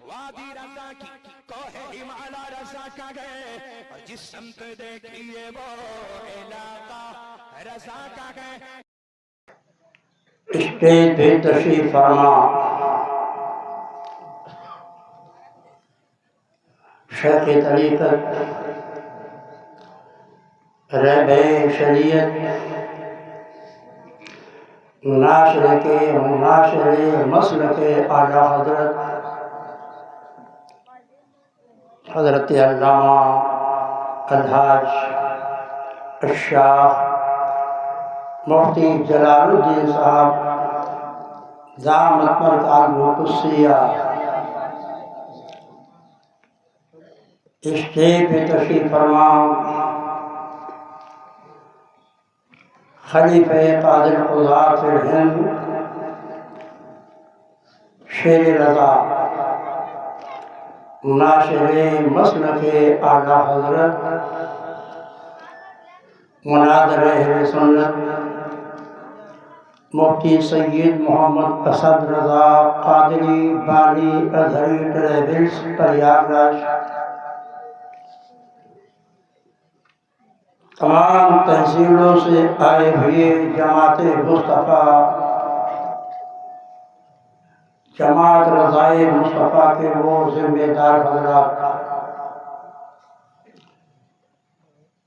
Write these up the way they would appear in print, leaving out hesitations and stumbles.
وادی رضا کی کوہ ہمالا رضا کا گئے اور جس سمت دیکھیے وہ علاقہ رضا کا گئے. اسٹیج پہ تشریف فرما شیخ طریقت رہبر شریعت ناشر مسلک اعلیٰ حضرت علامہ الحاج الشیخ مفتی جلال الدین صاحب دامت برکاتہ القدسیہ اسٹیج پہ تشریف فرما خلیفہ قاضی القضاة فی الہند شیر رضا ناشر مسلک اعلیٰ حضرت مناظر اہل سنت مفتی سید محمد اسد رضا قادری بانی ازہری ٹریولز پریاگراج، تمام تحصیلوں سے آئے ہوئے جماعت مصطفیٰ، جماعت رضائے مصطفیٰ کے وہ ذمہ دار حضرات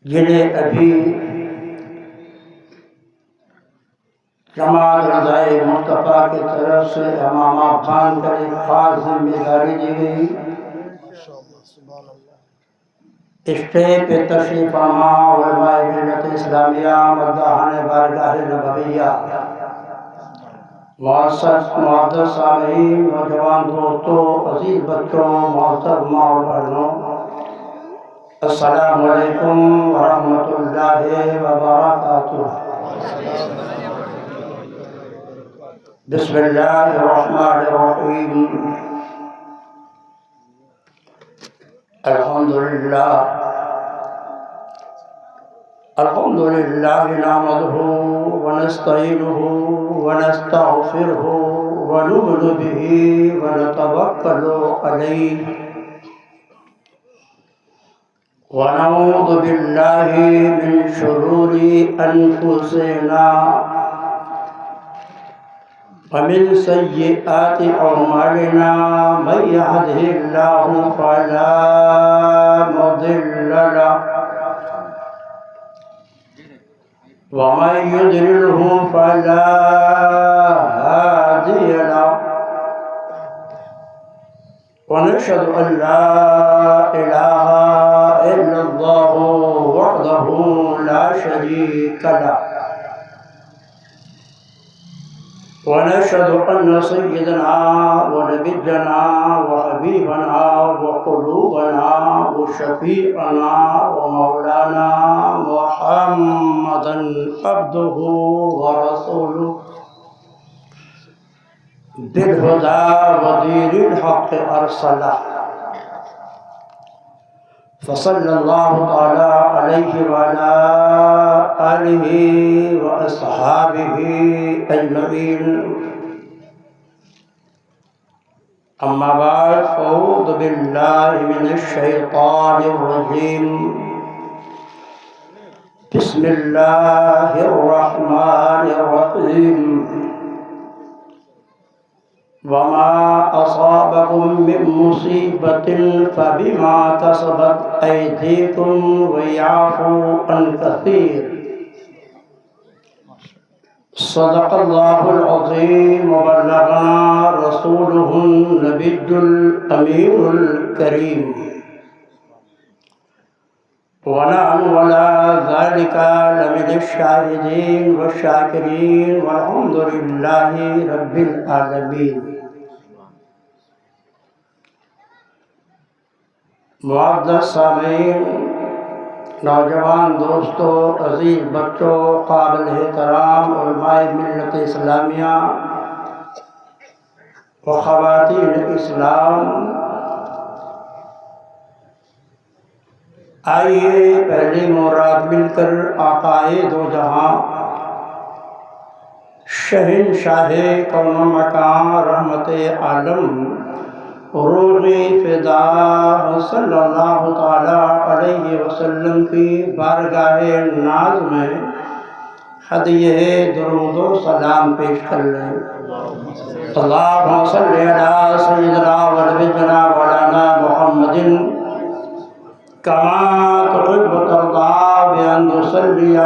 جنہیں ابھی جماعت رضائے مصطفیٰ کی طرف سے امامہ باندھ کر ایک خاص ذمہ داری دی گئی. اسٹیج پہ تشریف فرما علماء ملت اسلامیہ مداحان بارگاہ نبویہ، معزز سامعین، نوجوان دوستوں، عزیز بچوں، معزز ماں اور بہنوں، السلام علیکم ورحمۃ اللہ وبرکاتہ. بسم اللہ الرحمن الرحیم. الحمد للہ نحمدہ ونستعینہ ونستغفرہ ونؤمن بہ ونتوکل علیہ ونعوذ باللہ من شرور انفسنا ومن سیئات اعمالنا من یہدہ اللہ فلا مضل له ومن يضلله فلا هادي له ونشهد أن لا إله إلا الله وحده لا شريك له ونشهد أن سيدنا ونبينا وحبيبنا وقلوبنا وشفيعنا ومولانا محمدا عبده ورسوله بالهدى ودين الحق أرسله فصلى الله تعالى عليه وعلى آله وأصحابه أجمعين. أما بعد فأعوذ بالله من الشيطان الرجيم. بسم الله الرحمن الرحيم. وما أصابكم من مصيبة فبما كسبت أيديكم ويعفو عن كثير. صدق الله العظيم وبلغنا رسوله النبي الأمين الكريم ونحن ولا ذلك لمن الشاهدين والشاكرين والحمد لله رب العالمين. معزز سامعین، نوجوان دوستوں، عزیز بچوں، قابل احترام علماء ملت اسلامیہ و خواتین اسلام، آئیے پہلی مراد مل کر آقائے دو جہاں شہنشاہ کون و مکان رحمت عالم روحی فدا صلی اللہ تعالی علیہ وسلم کی بارگاہ ناز میں ہدیہ درود و سلام پیش کر لیں۔ اللہم صلی علی سیدنا و نبینا مولانا محمد کما تحب ترضی بان تصلی۔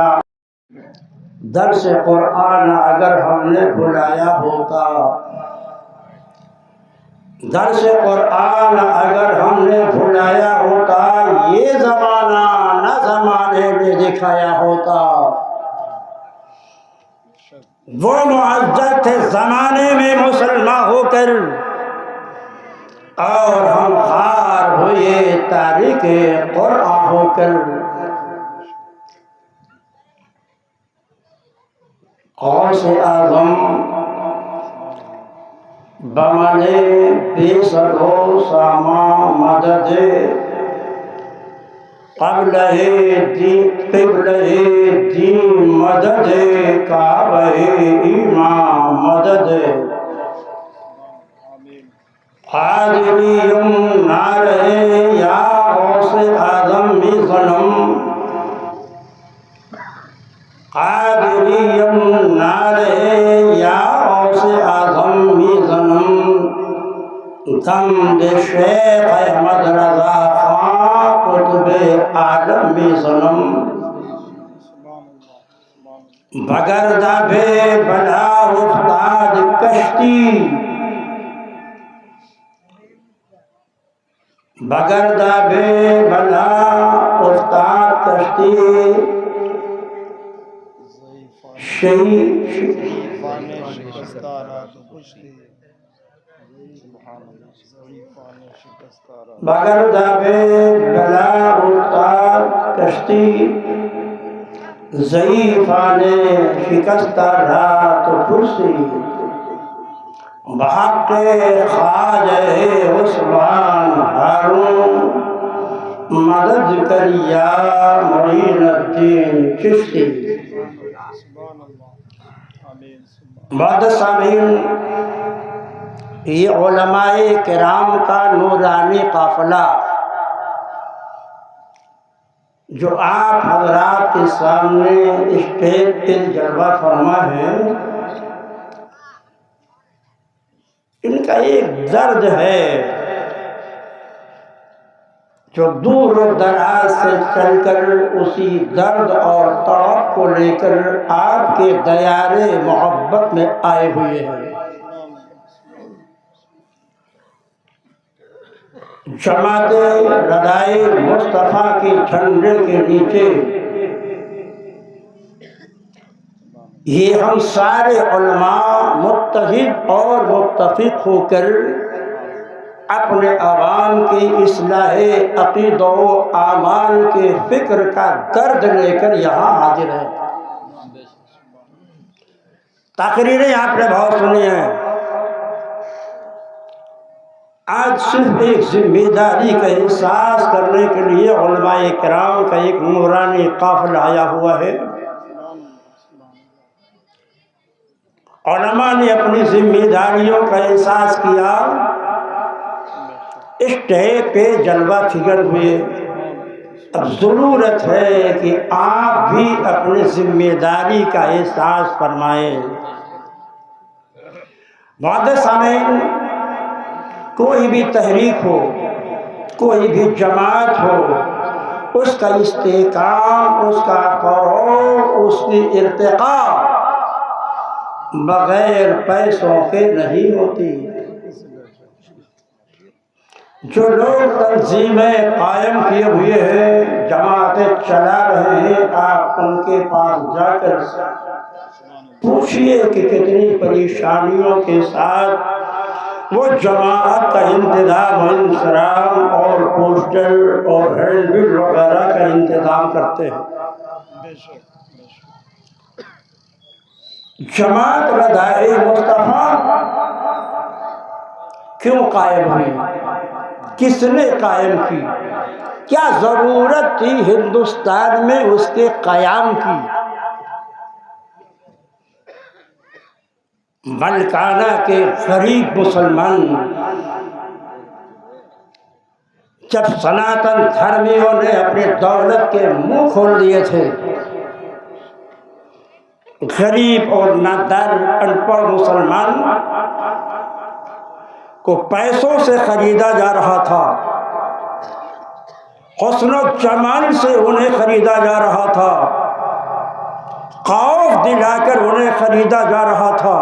درس قرآن اگر ہم نے بھلایا ہوتا، درس قرآن اگر ہم نے بھلایا ہوتا، یہ زمانہ نہ زمانے نے دکھایا ہوتا۔ وہ معزز تھے زمانے میں مسلمان ہو کر، اور ہم خوار ہوئے تاریخ قرآن ہو کر۔ غوث اعظم بمنے بے سرو ساما مدد قبلہ دین مدد کعبہ ایمان مدد قادریم نعرہ یا غوث اعظم می غنم، قادریم نعرہ یا غوث اعظم می غنم، دم دے شیخ احمد رضا خان قطب عالم می غنم، بگر دبے بلا افتاد کشتی، بگر دبے بلا افتاد کشتی، بگر دبے بلا افتاد کشتی، ضعیفان شکستہ رات پرسی، بحق خواجہ عثمان ہارون مدد کر یا معین الدین چشتی۔ معزز سامعین، یہ علماء کرام کا نورانی قافلہ جو آپ حضرات کے سامنے اسٹیج پہ جلوہ فرما ہے، ان کا ایک درد ہے جو دور و دراز سے چل کر اسی درد اور تڑپ کو لے کر آپ کے دیار محبت میں آئے ہوئے ہیں۔ جماعت ردائے مصطفیٰ کے جھنڈے کے نیچے یہ ہم سارے علماء متحد اور متفق ہو کر اپنے عوام کی اصلاح عقیدہ و اعمال کے فکر کا درد لے کر یہاں حاضر ہیں۔ تقریریں آپ نے بہت سنی ہیں، آج صرف ایک ذمہ داری کا احساس کرنے کے لیے علماء کرام کا ایک نورانی قافلہ آیا ہوا ہے۔ علماء نے اپنی ذمہ داریوں کا احساس کیا، اسٹیج پہ جلوہ فگر ہوئے۔ اب ضرورت ہے کہ آپ بھی اپنی ذمہ داری کا احساس فرمائیں۔ معزز سامعین، کوئی بھی تحریک ہو، کوئی بھی جماعت ہو، اس کا استحکام، اس کا فروغ، اس کی ارتقاء بغیر پیسوں کے نہیں ہوتی۔ جو لوگ تنظیمیں قائم کیے ہوئے ہیں، جماعتیں چلا رہے ہیں، آپ ان کے پاس جا کر پوچھئے کہ کتنی پریشانیوں کے ساتھ وہ جماعت کا انتظام و انصرام اور پوسٹر اور ہینڈ بل وغیرہ کا انتظام کرتے ہیں۔ جماعت ردائے مصطفیٰ کیوں قائم ہوئی؟ کس نے قائم کی؟ کیا ضرورت تھی ہندوستان میں اس کے قیام کی؟ ملکانہ کے غریب مسلمان جب سناتن دھرمیوں نے اپنی دولت کے منہ کھول دیے تھے، غریب اور نادار ان پڑھ مسلمان کو پیسوں سے خریدا جا رہا تھا، حسن و جمال سے انہیں خریدا جا رہا تھا، خوف دلا کر انہیں خریدا جا رہا تھا،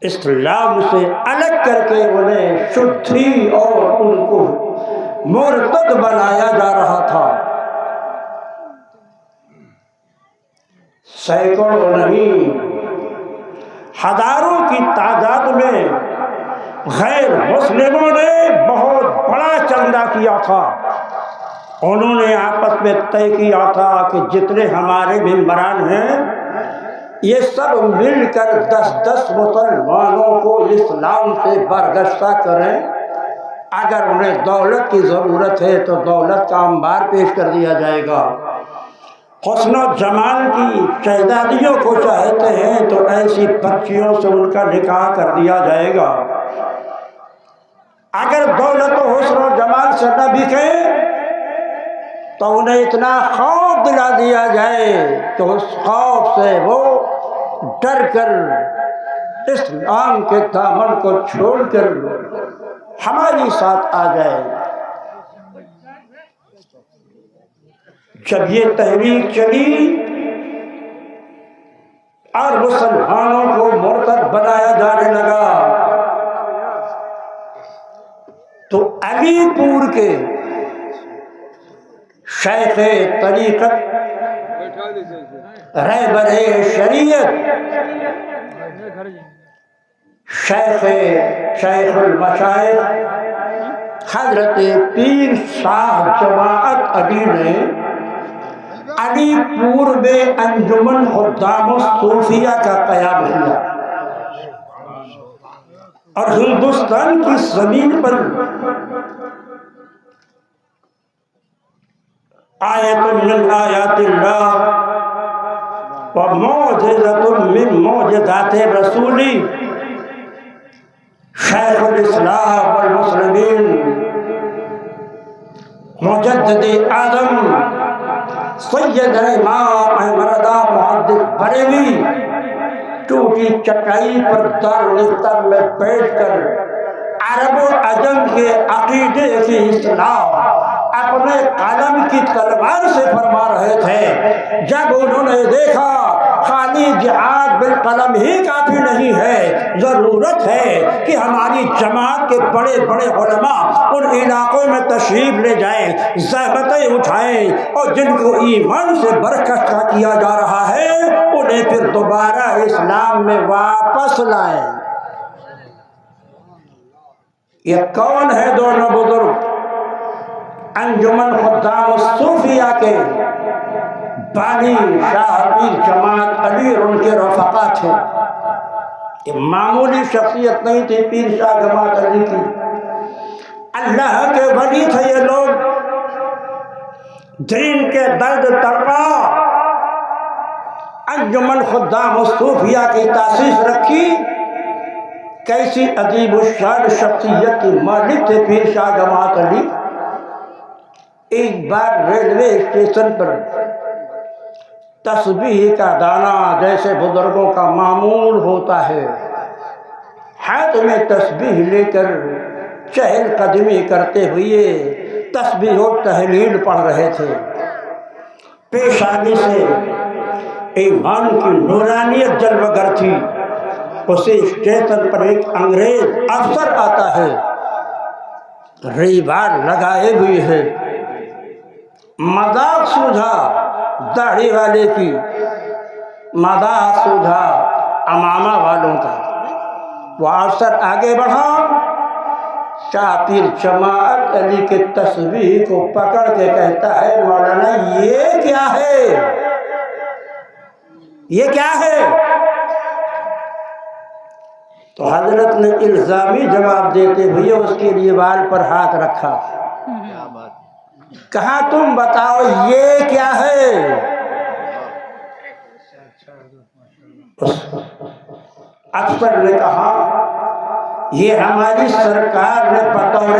اسلام سے الگ کر کے انہیں شدھی اور ان کو مرتد بنایا جا رہا تھا۔ سینکڑوں نہیں، ہزاروں کی تعداد میں غیر مسلموں نے بہت بڑا چندہ کیا تھا۔ انہوں نے آپس میں طے کیا تھا کہ جتنے ہمارے ممبران ہیں یہ سب مل کر 10 مسلمانوں کو اسلام سے برگشتہ کریں، اگر انہیں دولت کی ضرورت ہے تو دولت کا انبار پیش کر دیا جائے گا، حسن و جمال کی شہزادیوں کو چاہتے ہیں تو ایسی بچیوں سے ان کا نکاح کر دیا جائے گا، اگر دولت و حسن و جمال سے نہ بکے تو انہیں اتنا خوف دلا دیا جائے کہ اس خوف سے وہ ڈر کر اسلام کے دامن کو چھوڑ کر ہماری ساتھ آ جائے۔ جب یہ تحریک چلی اور مسلمانوں کو مرتد بنایا جانے لگا تو علی پور کے شیخ طریقت، رہبر شریعت، شیخ المشائخ حضرت پیر شاہ جماعت علی نے علی پور میں انجمن خدام الصوفیہ کا قیام کیا اور ہندوستان کی زمین پر آیت من آیات اللہ و معجزۃ من معجزات رسولی شیخ الاسلام والمسلمین مجدد اعظم سید امام احمد رضا محدث بریلوی ٹوٹی چٹائی پر دارالفتر میں بیٹھ کر عرب و عجم کے عقیدے کی اصلاح اپنے قلم کی تلوار سے فرما رہے تھے۔ جب انہوں نے دیکھا خالی جہاد بالقلم ہی کافی نہیں ہے، ضرورت ہے کہ ہماری جماعت کے بڑے بڑے علماء ان علاقوں میں تشریف لے جائیں، زحمتیں اٹھائیں اور جن کو ایمان سے برخستہ کیا جا رہا ہے انہیں پھر دوبارہ اسلام میں واپس لائیں۔ یہ کون ہے دونوں بزرگ؟ انجمن خدام الصوفیہ کے بانی شاہ پیر جماعت علی اور ان کے رفقا تھے۔ یہ معمولی شخصیت نہیں تھی پیر شاہ جماعت علی کی، اللہ کے ولی تھے یہ لوگ، دین کے درد تڑپا انجمن خدام الصوفیہ کی تاسیس رکھی۔ کیسی عجیب الشان شخصیت کی مالک تھے پیر شاہ جماعت علی۔ ایک بار ریلوے اسٹیشن پر تسبیح کا دانہ جیسے بزرگوں کا معمول ہوتا ہے ہاتھ میں تسبیح لے کر چہل قدمی کرتے ہوئے تسبیح و تحلیل پڑھ رہے تھے، پیشانی سے ایمان کی نورانیت جلوہ گر تھی۔ اسی اسٹیشن پر ایک انگریز افسر آتا ہے، ریبار لگائے ہوئے ہے، مذاق سوجھا داڑھی والے کی، مذاق سوجھا امامہ والوں کا۔ وہ افسر آگے بڑھا، شاہ پیر جماعت علی کے تسبیح کو پکڑ کے کہتا ہے مولانا یہ کیا ہے، یہ کیا ہے؟ تو حضرت نے الزامی جواب دیتے ہوئے اس کے لیے وال پر ہاتھ رکھا، کہا تم بتاؤ یہ کیا ہے؟ افسر نے کہا یہ ہماری سرکار نے بطور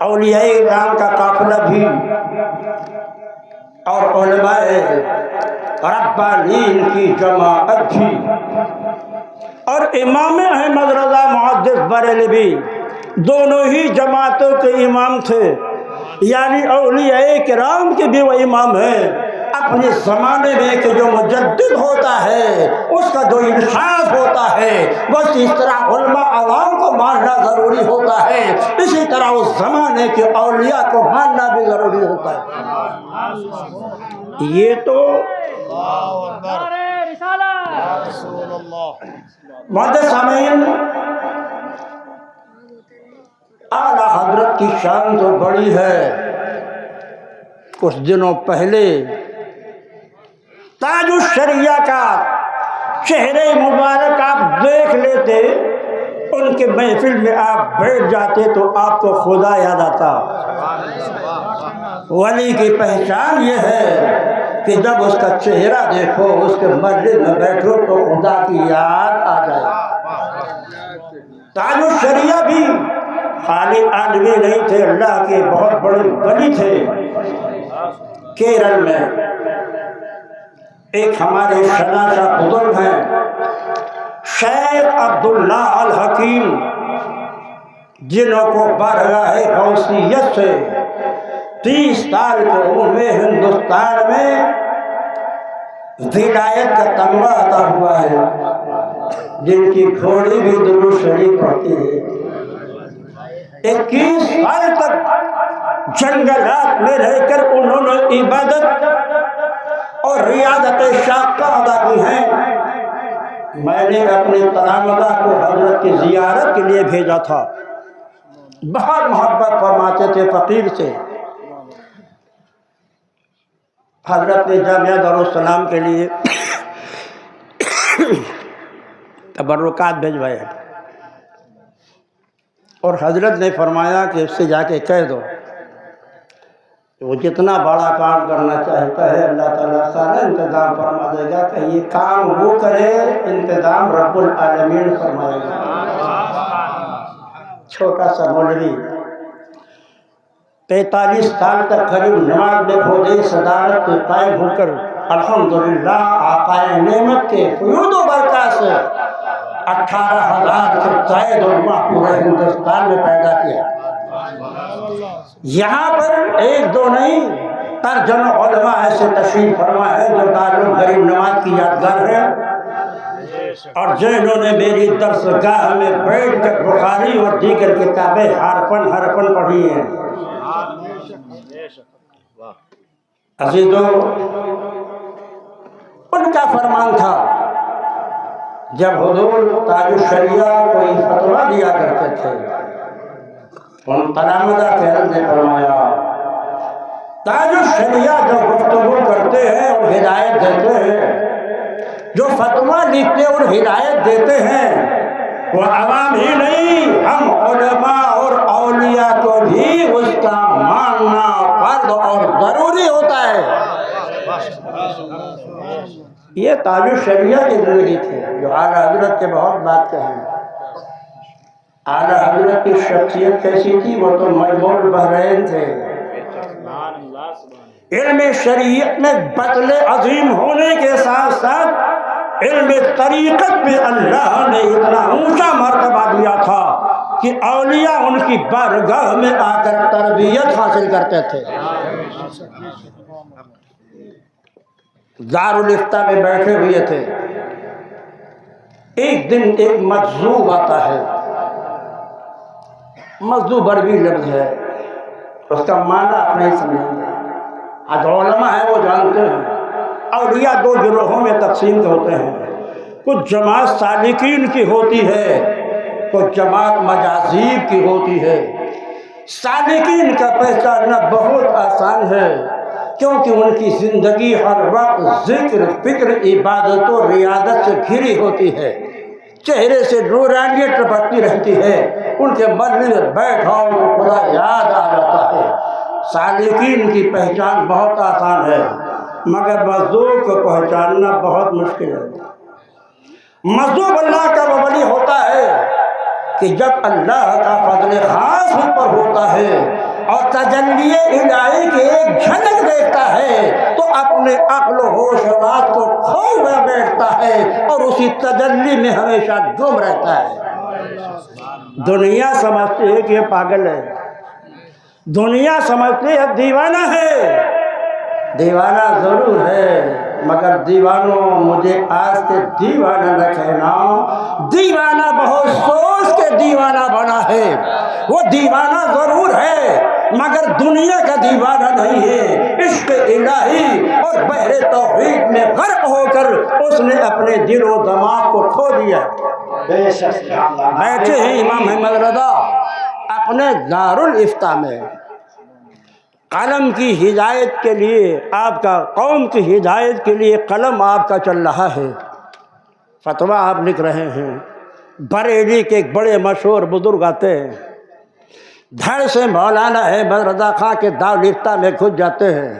اولیاء کرام کا قافلہ بھی اور علماء ربانین کی جماعت بھی اور امام احمد رضا محدث بریلوی دونوں ہی جماعتوں کے امام تھے، یعنی اولیاء کرام کے بھی وہ امام ہیں۔ اپنے زمانے میں کہ جو مجدد ہوتا ہے اس کا جو انصاف ہوتا ہے بس اس طرح علماء عوام کو ماننا ضروری ہوتا ہے، اسی طرح اس زمانے کے اولیاء کو ماننا بھی ضروری ہوتا ہے۔ یہ تو معزز سامعین، اعلیٰ حضرت کی شان تو بڑی ہے۔ کچھ دنوں پہلے تاج الشریعہ کا چہرے مبارک آپ دیکھ لیتے، ان کے محفل میں آپ بیٹھ جاتے تو آپ کو خدا یاد آتا۔ ولی کی پہچان یہ ہے کہ جب اس کا چہرہ دیکھو، اس کے مجلس میں بیٹھو تو خدا کی یاد آ جائے۔ تاج الشریعہ بھی خالی آدمی نہیں تھے، اللہ کے بہت بڑے ولی تھے۔ کیرل میں ایک ہمارے شناسہ بزرگ ہیں شیخ عبداللہ الحکیم، جنہوں کو بارگاہ غوثیت سے 30 سال کی عمر میں ہندوستان میں ولایت کا تمغہ عطا ہوا ہے، جن کی گھوڑی بھی درود شریف پڑھتی ہے۔ 21 سال تک جنگلات میں رہ کر انہوں نے عبادت اور ریاضت شاقہ ادا کی ہیں۔ میں نے اپنے تلامذہ کو حضرت کی زیارت کے لیے بھیجا تھا، بہت محبت فرماتے تھے فقیر سے۔ حضرت نے جامعہ دارالسلام کے لیے تبرکات بھیجوائے اور حضرت نے فرمایا کہ اس سے جا کے کہہ دو وہ جتنا بڑا کام کرنا چاہتا ہے اللہ تعالیٰ سارا انتظام فرما دے گا، کہ یہ کام وہ کرے انتظام رب العالمین فرمائے گا۔ چھوٹا سا مولوی 43 سال تک قریب نماز میں خود صدارت پہ قائم ہو کر الحمدللہ آقائے نعمت کے فیوض و برکات سے 18,000 سے زائد علماء پورے ہندوستان میں پیدا کیا۔ یہاں پر ایک دو نہیں، درجنوں علماء ایسے تشریف فرما ہے جو دارالغریب نماز کی یادگار ہے، اور جنہوں نے میری درسگاہ میں بیٹھ کر بخاری اور دیگر کتابیں حرفن پڑھی ہیں۔ عزیزو، ان کا فرمان تھا جب حضور تاج الشریعہ کوئی فتویٰ دیا کرتے تھے، ان تلامذہ کیرل نے فرمایا تاج الشریعہ جو گفتگو کرتے ہیں اور ہدایت دیتے ہیں، جو فتویٰ لکھتے اور ہدایت دیتے ہیں، وہ عوام ہی نہیں، ہم علماء اور اولیاء کو بھی اس کا ماننا فرض اور ضروری ہوتا ہے۔ یہ تاج الشریعہ کی زندگی تھی جو اعلیٰ حضرت کے بہت بات کہیں۔ اعلیٰ حضرت کی شخصیت کیسی تھی؟ وہ تو مجموع البحرین تھے۔ علم شریعت میں بطل عظیم ہونے کے ساتھ ساتھ علم طریقت میں اللہ نے اتنا اونچا مرتبہ دیا تھا کہ اولیاء ان کی بارگاہ میں آ کر تربیت حاصل کرتے تھے۔ دارالافتاء میں بیٹھے ہوئے تھے، ایک دن ایک مجذوب آتا ہے۔ مجذوب عربی لفظ ہے، اس کا معنی آپ نہیں سمجھیں گے، آج علماء ہیں وہ جانتے ہیں۔ اولیاء دو گروہوں میں تقسیم ہوتے ہیں، کچھ جماعت سالکین کی ہوتی ہے، کچھ جماعت مجاذیب کی ہوتی ہے۔ سالکین کا پہچاننا بہت آسان ہے، کیونکہ ان کی زندگی ہر وقت ذکر، فکر، عبادت و ریاضت سے گھری ہوتی ہے، چہرے سے نورانیت ٹپکتی رہتی ہے، ان کے من میں بیٹھا تو خدا یاد آ جاتا ہے۔ سالکین کی پہچان بہت آسان ہے، مگر مجذوب کو پہچاننا بہت مشکل ہے۔ مجذوب اللہ کا وہ ولی ہوتا ہے کہ جب اللہ کا فضل خاص ان پر ہوتا ہے اور تجلی الہی کی ایک جھلک دیکھتا ہے تو اپنے عقل و ہوش و بات کو کھو بیٹھتا ہے اور اسی تجلی میں ہمیشہ گم رہتا ہے۔ دنیا سمجھتی ہے کہ یہ پاگل ہے، دنیا سمجھتی ہے دیوانہ ہے۔ دیوانہ ضرور ہے مگر دیوانوں مجھے آج سے دیوانہ نہ کہنا، دیوانہ بہت سوچ کے دیوانہ بنا ہے۔ وہ دیوانہ ضرور ہے مگر دنیا کا دیوانہ نہیں ہے، عشق الہی اور بحر توحید میں غرق ہو کر اس نے اپنے دل و دماغ کو کھو دیا۔ بیٹھے ہیں امام احمد رضا اپنے دارالافتاء میں، قلم کی ہدایت کے لیے، آپ کا قوم کی ہدایت کے لیے قلم آپ کا چل رہا ہے، فتویٰ آپ لکھ رہے ہیں۔ بریلی کے ایک بڑے مشہور بزرگ آتے ہیں، دھڑ سے مولانا احمد رضا خان کے دارالافتاء میں گھس جاتے ہیں،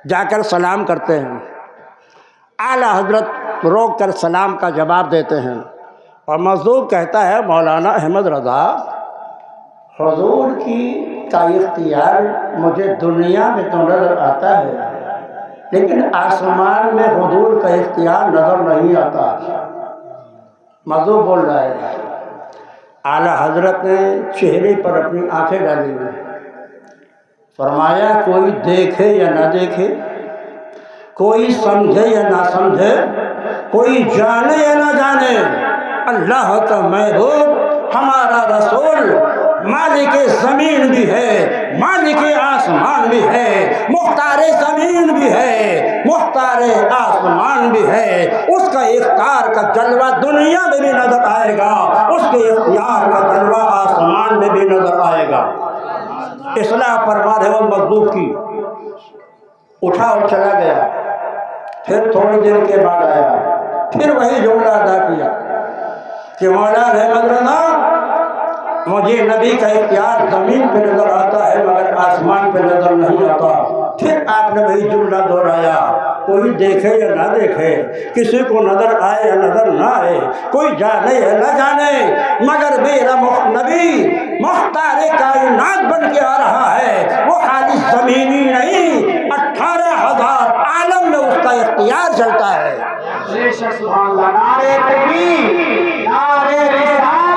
جا کر سلام کرتے ہیں، اعلیٰ حضرت روک کر سلام کا جواب دیتے ہیں، اور مظلوم کہتا ہے مولانا احمد رضا حضور کی کا اختیار مجھے دنیا میں تو نظر آتا ہے لیکن آسمان میں حضور کا اختیار نظر نہیں آتا۔ مظلوم بول رہا ہے۔ اعلیٰ حضرت نے چہرے پر اپنی آنکھیں ڈالی، فرمایا کوئی دیکھے یا نہ دیکھے، کوئی سمجھے یا نہ سمجھے، کوئی جانے یا نہ جانے، اللہ کا محبوب ہمارا رسول مالک زمین بھی ہے، مالک آسمان بھی ہے، مختار زمین بھی ہے، مختار آسمان بھی ہے۔ اس کا اختیار کا جلوہ دنیا میں بھی نظر آئے گا، اس کے اختیار کا جلوہ آسمان میں بھی نظر آئے گا۔ اصلاح فرما رہے وہ مظلوم کی، اٹھا اور چلا گیا، پھر تھوڑی دیر کے بعد آیا، پھر وہی جملہ ادا کیا کہ مولانا احمد رضا مجھے نبی کا اختیار زمین پہ نظر آتا ہے مگر آسمان پہ نظر نہیں آتا۔ پھر آپ نے وہی جملہ دہرایا، کوئی دیکھے یا نہ دیکھے، کسی کو نظر آئے یا نظر نہ آئے، کوئی جانے یا نہ جانے، مگر میرا نبی مختار کائنات بن کے آ رہا ہے، وہ خالی زمینی نہیں، 18,000 عالم میں اس کا اختیار چلتا ہے۔ سبحان اللہ، نعرہ تکبیر، نعرہ رسالت،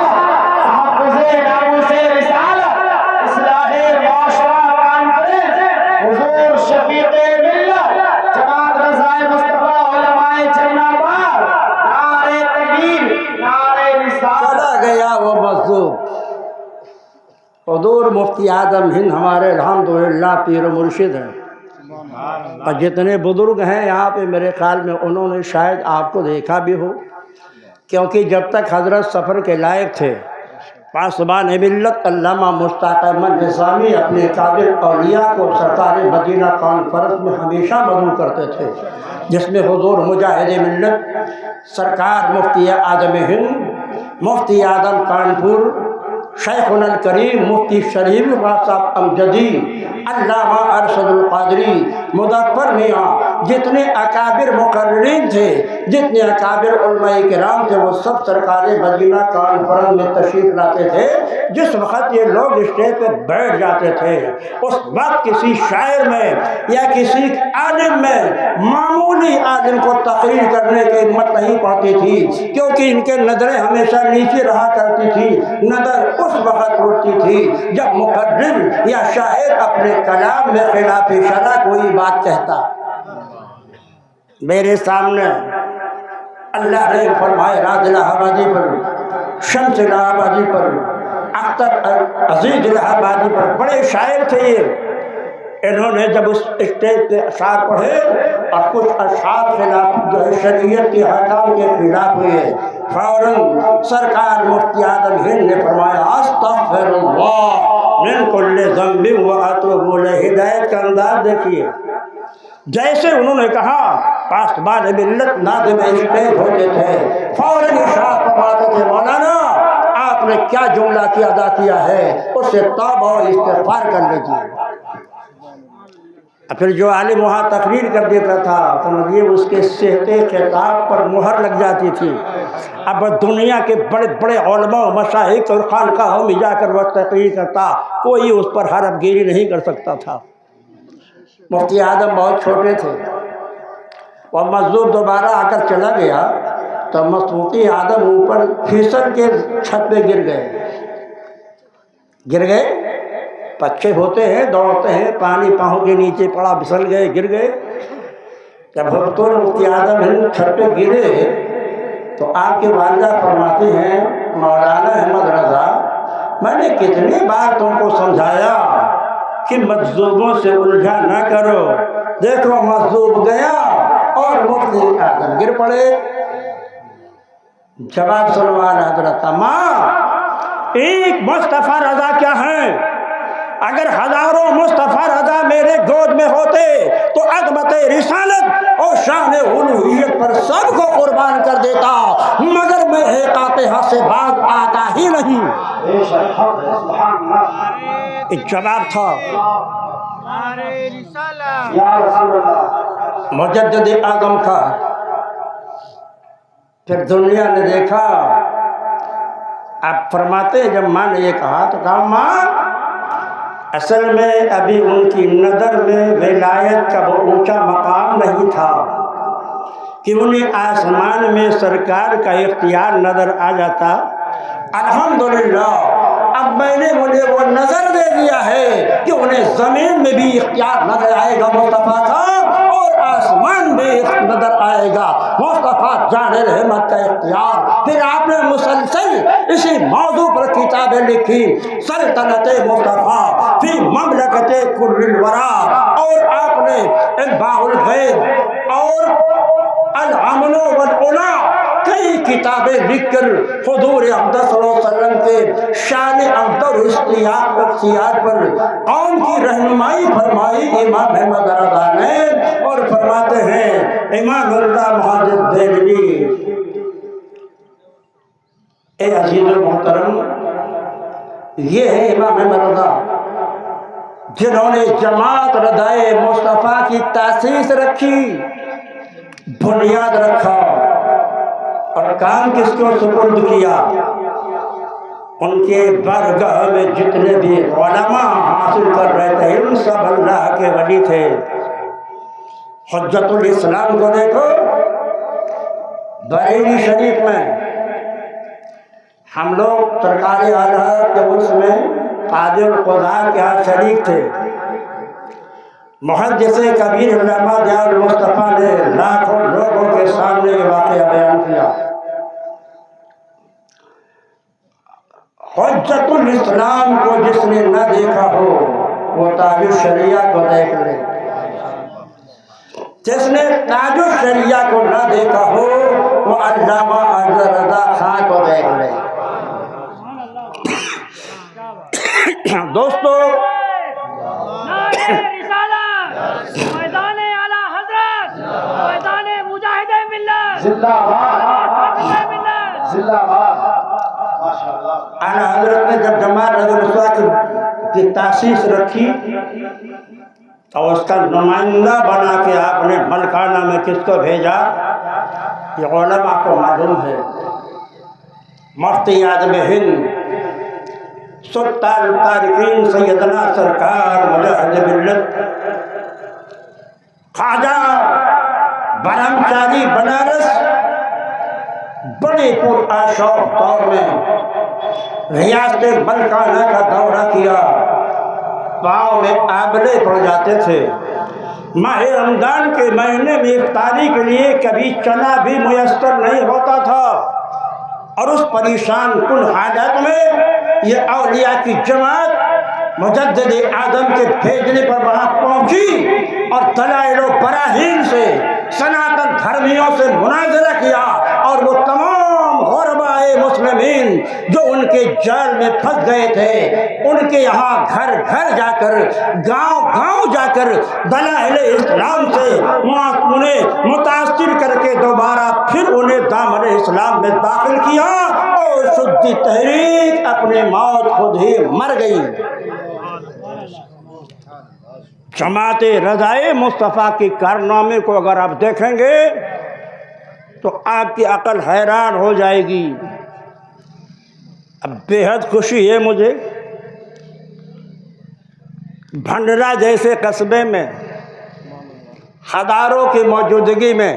حضور شفیع ملت جناب رضا مصطفیٰ علماء جناباد، نعرہ تکبیر، نعرہ رسالت۔ چلا گیا وہ مظلوم۔ حضور مفتی اعظم ہند ہمارے الحمدللہ پیر و مرشد ہیں، اور جتنے بزرگ ہیں یہاں پہ میرے خیال میں انہوں نے شاید آپ کو دیکھا بھی ہو، کیونکہ جب تک حضرت سفر کے لائق تھے پاسبان ملت علامہ مشتاق احمد نظامی اپنے قابل اولیاء کو سرکار مدینہ کانفرنس میں ہمیشہ مدعو کرتے تھے، جس میں حضور مجاہد ملت سرکار مفتی اعظم ہند، مفتی اعظم کانپور، شیخنا الکریم مفتی شریف صاحب امجدی، علامہ ارشد القادری، مظفر میاں، جتنے اکابر مقررین تھے، جتنے اکابر علماء کرام تھے، وہ سب سرکار مدینہ کانفرنس میں تشریف لاتے تھے۔ جس وقت یہ لوگ اسٹیج پہ بیٹھ جاتے تھے اس وقت کسی شاعر میں یا کسی عالم میں معمولی عالم کو تقریر کرنے کی ہمت نہیں پڑتی تھی، کیونکہ ان کے نظریں ہمیشہ نیچے رہا کرتی تھی، نظر اس وقت اٹھتی تھی جب مقرر یا شاعر اپنے کلام میں خلاف شرع کوئی بات کہتا۔ میرے سامنے اللہ نے فرمائے راز الہ آبادی پر، شمس الہ آبادی پر، اختر عزیز الہ آبادی پر، بڑے شاعر تھے یہ۔ انہوں نے جب اس اسٹیج پہ اشعار پڑھے اور کچھ اشعار خلاف جو ہے شریعت کے حکام کے خلاف ہوئے، فوراً سرکار مفتی اعظم ہند نے فرمایا استغفر اللہ من کل ذنب واتوب الیہ۔ ہدایت کا انداز دیکھیے، جیسے انہوں نے کہا پاسبان ملت ناظم اسٹیج ہوتے تھے، فوراً ارشاد فرماتے تھے مولانا آپ نے کیا جملہ کی ادا کیا ہے اس سے توبہ و استغفار کر لیجیے۔ پھر جو عالم وہاں تقریر کر دیتا تھا سمجھیے اس کے صحت خطاب پر مہر لگ جاتی تھی، اب دنیا کے بڑے بڑے علماء و مشائخ اور خانقاہوں میں جا کر وہ تقریر کرتا، کوئی اس پر حرف گیری نہیں کر سکتا تھا۔ مفتی اعظم بہت چھوٹے تھے، اور مجذوب دوبارہ آ کر چلا گیا تو مفتی اعظم اوپر پھسل کے چھت پہ گر گئے۔ بچے ہوتے ہیں، دوڑتے ہیں، پانی پاؤں کے نیچے پڑا، پھسل گئے، گر گئے۔ جب حضرت مفتی اعظم ہند چھت پہ گرے تو آپ کی والدہ فرماتی ہیں، مولانا احمد رضا، میں نے کتنی بار تم کو سمجھایا کہ مجذوبوں سے الجھا نہ کرو، دیکھو مجذوب گیا اور مفتی اعظم گر پڑے۔ جواب سنوال حضرت، ماں ایک مصطفیٰ رضا کیا ہے؟ اگر ہزاروں مصطفیٰ رضا میرے گود میں ہوتے تو عظمت رسالت اور شان الوہیت پر سب کو قربان کر دیتا، مگر میں ایک فاتحہ سے باز آتا ہی نہیں۔ ایک جواب تھا مجدد اعظم کا۔ پھر دنیا نے دیکھا، آپ فرماتے ہیں جب ماں نے یہ کہا تو کہا، ماں اصل میں ابھی ان کی نظر میں ولایت کا وہ اونچا مقام نہیں تھا کہ انہیں آسمان میں سرکار کا اختیار نظر آ جاتا۔ الحمدللہ اب میں نے انہیں وہ نظر دے دیا ہے کہ انہیں زمین میں بھی اختیار نظر آئے گا مصطفیٰ کا، اور آسمان میں نظر آئے گا مصطفیٰ جان رحمت کا اختیار۔ پھر آپ نے مسلسل اسی موضوع پر کتابیں لکھی، سلطنت مصطفیٰ فی مملکت کل الورا، اور آپ نے انباء الغیب اور الامن والعلا کئی کتابیں لکھ کر حضور اقدس صلی اللہ علیہ وسلم کے شان افضل اختیار پر قوم کی رہنمائی فرمائی امام احمد رضا نے۔ اور فرماتے ہیں امام اللہ محدث دہلوی، اے عزیز و محترم، یہ ہے امام احمد رضا جنہوں نے جماعت رضائے مصطفیٰ کی تاسیس رکھی، بنیاد رکھا، اور کام کس کو سپرد کیا؟ ان کے بارگاہ میں جتنے بھی علماء حاصل کر رہے تھے ان سب اللہ کے ولی تھے۔ حجت الاسلام کو دیکھو، بریلی شریف میں ہم لوگ سرکار اعلیٰ کے اس میں قاضی القضاء کے ہاں شریک تھے۔ محدث کبیر علامہ دیار المصطفیٰ نے لاکھوں لوگوں کے سامنے یہ واقعہ بیان کیا۔ حجت الاسلام کو جس نے نہ دیکھا ہو وہ تاج الشریعہ کو دیکھ لے، جس نے تاج الشریعہ کو نہ دیکھا ہو وہ علامہ افضل رضا خان کو دیکھ لے۔ دوستو، میدان اعلی حضرت، میدان مجاہد ملت، زندہ باد، زندہ باد، ماشاءاللہ۔ اعلیٰ حضرت نے جب جماعت رسول کی تاسیس رکھی تو اس کا نمائندہ بنا کے آپ نے ملکانہ میں کس کو بھیجا؟ یہ علماء کو معلوم ہے۔ مفتی اعظم ہند سلطان الطارقین سیدنا سرکار مجاہد ملت خواجہ برہمچاری بنارس بڑے پرآشوق دور میں ریاست ملکانہ کا دورہ کیا، پاؤں میں آبلے پڑ جاتے تھے، ماہ رمضان کے مہینے میں افطاری کے لیے کبھی چنا بھی میسر نہیں ہوتا تھا، اور اس پریشان کن حالت میں یہ اولیاء کی جماعت مجدد اعظم کے بھیجنے پر وہاں پہنچی اور دلائل و براہین سے سناتن دھرمیوں سے مناظرہ کیا، اور وہ تمام غربائے مسلمین جو ان کے جال میں پھنس گئے تھے ان کے یہاں گھر گھر جا کر، گاؤں گاؤں جا کر دلائل اسلام سے انہیں متاثر کر کے دوبارہ پھر انہیں دامن اسلام میں داخل کیا، اور شدی تحریک اپنی موت خود ہی مر گئی۔ جماعت رضائے مصطفیٰ کی کارنامے کو اگر آپ دیکھیں گے تو آپ کی عقل حیران ہو جائے گی۔ اب بے حد خوشی ہے مجھے، بھنڈرہ جیسے قصبے میں ہزاروں کی موجودگی میں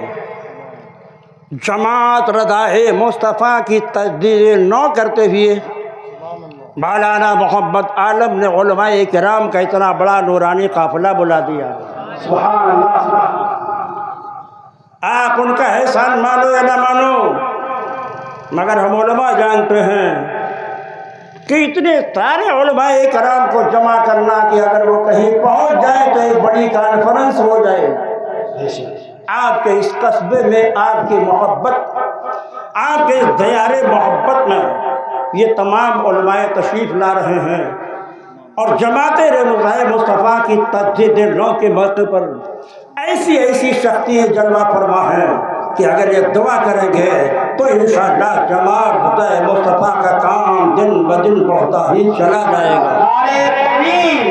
جماعت رضائے مصطفیٰ کی تجدید نو کرتے ہوئے مولانا محمد عالم نے علماء کرام کا اتنا بڑا نورانی قافلہ بلا دیا۔ سبحان اللہ۔ آپ ان کا احسان مانو یا نہ مانو، مگر ہم علماء جانتے ہیں کہ اتنے سارے علماء کرام کو جمع کرنا کہ اگر وہ کہیں پہنچ جائے تو ایک بڑی کانفرنس ہو جائے۔ آپ کے اس قصبے میں آپ کی محبت، آپ کے اس دیار محبت میں یہ تمام علماء تشریف لا رہے ہیں، اور جماعت رضائے مصطفیٰ کی تجدید نو کے موقع پر ایسی ایسی شخصیت جلوہ فرما ہیں کہ اگر یہ دعا کریں گے تو انشاءاللہ جماعت رضائے مصطفیٰ کا کام دن بدن بڑھتا ہی چلا جائے گا۔ نعرہ تکبیر،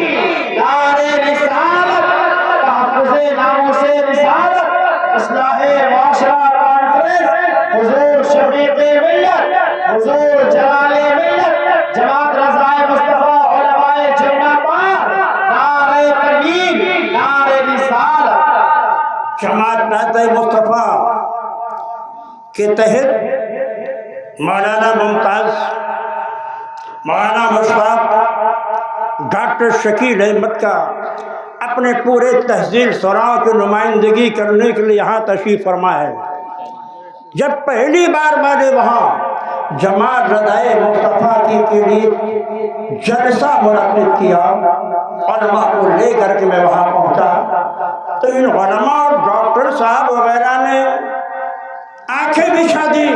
نعرہ رسالت، تحفظ ناموس رسالت، اصلاح معاشرہ کانفرنس، حضور شفیق ملت، حضور جلال ملت، جماعت رضائے مصطفیٰ علماء جنت پاک، نعرہ تکبیر، نعرہ رسالت۔ جماعت رضائے مصطفیٰ کے تحت مولانا ممتاز، مولانا مشتاق، ڈاکٹر شکیل احمد کا اپنے پورے تحصیل سراؤں کی نمائندگی کرنے کے لیے یہاں تشریف فرما ہے۔ جب پہلی بار میں نے وہاں جماعت رضائے مصطفیٰ کے لیے جلسہ منعقد کیا، علماء کو لے کر کے میں وہاں پہنچا تو ان علماء اور ڈاکٹر صاحب وغیرہ نے آنکھیں بچھا دی۔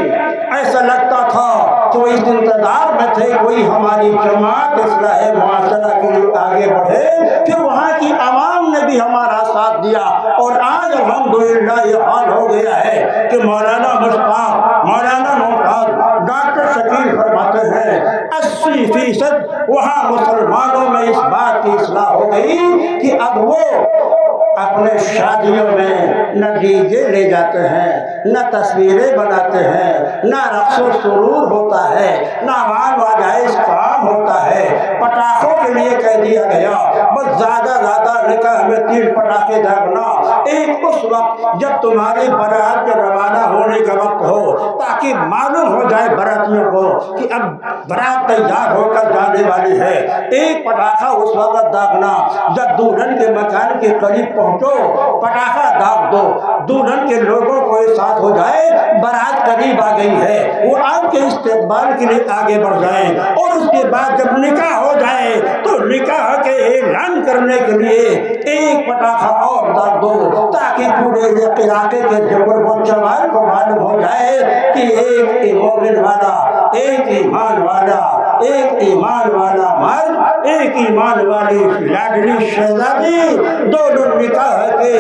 ایسا لگتا تھا کہ وہ اس انتظار میں تھے کوئی ہماری جماعت اصلاح معاشرہ کے لیے آگے بڑھے، کہ وہاں کی عوام نے بھی ہمارا ساتھ دیا، اور آج الحمدللہ یہ حال ہو گیا ہے کہ مولانا مشتاق، مولانا ممتاز، ڈاکٹر شکیل فرماتے ہیں 80% وہاں مسلمانوں میں اس بات کی اصلاح ہو گئی کہ اب وہ اپنے شادیوں میں نہ ڈی جے لے جاتے ہیں، نہ تصویریں بناتے ہیں، نہ رقص و سرور ہوتا ہے، نہ مال و جائز کام ہوتا ہے، پٹاخوں کے لیے کہہ دیا گیا بس زیادہ نکاح میں 3 پٹاخے داغنا ایک اس وقت جب تمہاری برات کے روانہ ہونے کا وقت ہو، تاکہ معلوم ہو جائے براتیوں کو کہ اب برات تیار ہو کر جانے والی ہے۔ ایک پٹاخہ اس وقت داغنا جب دلہن کے مکان کے قریب پہنچو، پٹاخہ داغ دو، دلہن کے لوگوں کو احساس ہو جائے برات قریب آ گئی ہے، وہ آپ کے استقبال کے لیے آگے بڑھ جائیں، اور اس کے بعد جب نکاح ہو جائے تو نکاح کے اعلان کرنے کے لیے ایک پٹاخہ اور داغ دو، تاکہ پورے علاقے کے جبر و جمال کو معلوم ہو جائے کہ ایک مومن والا، ایک ایمان والا، ایک ایمان والا مرد، ایک ایمان والی لاڈلی شہزادی، دونوں نکاح کے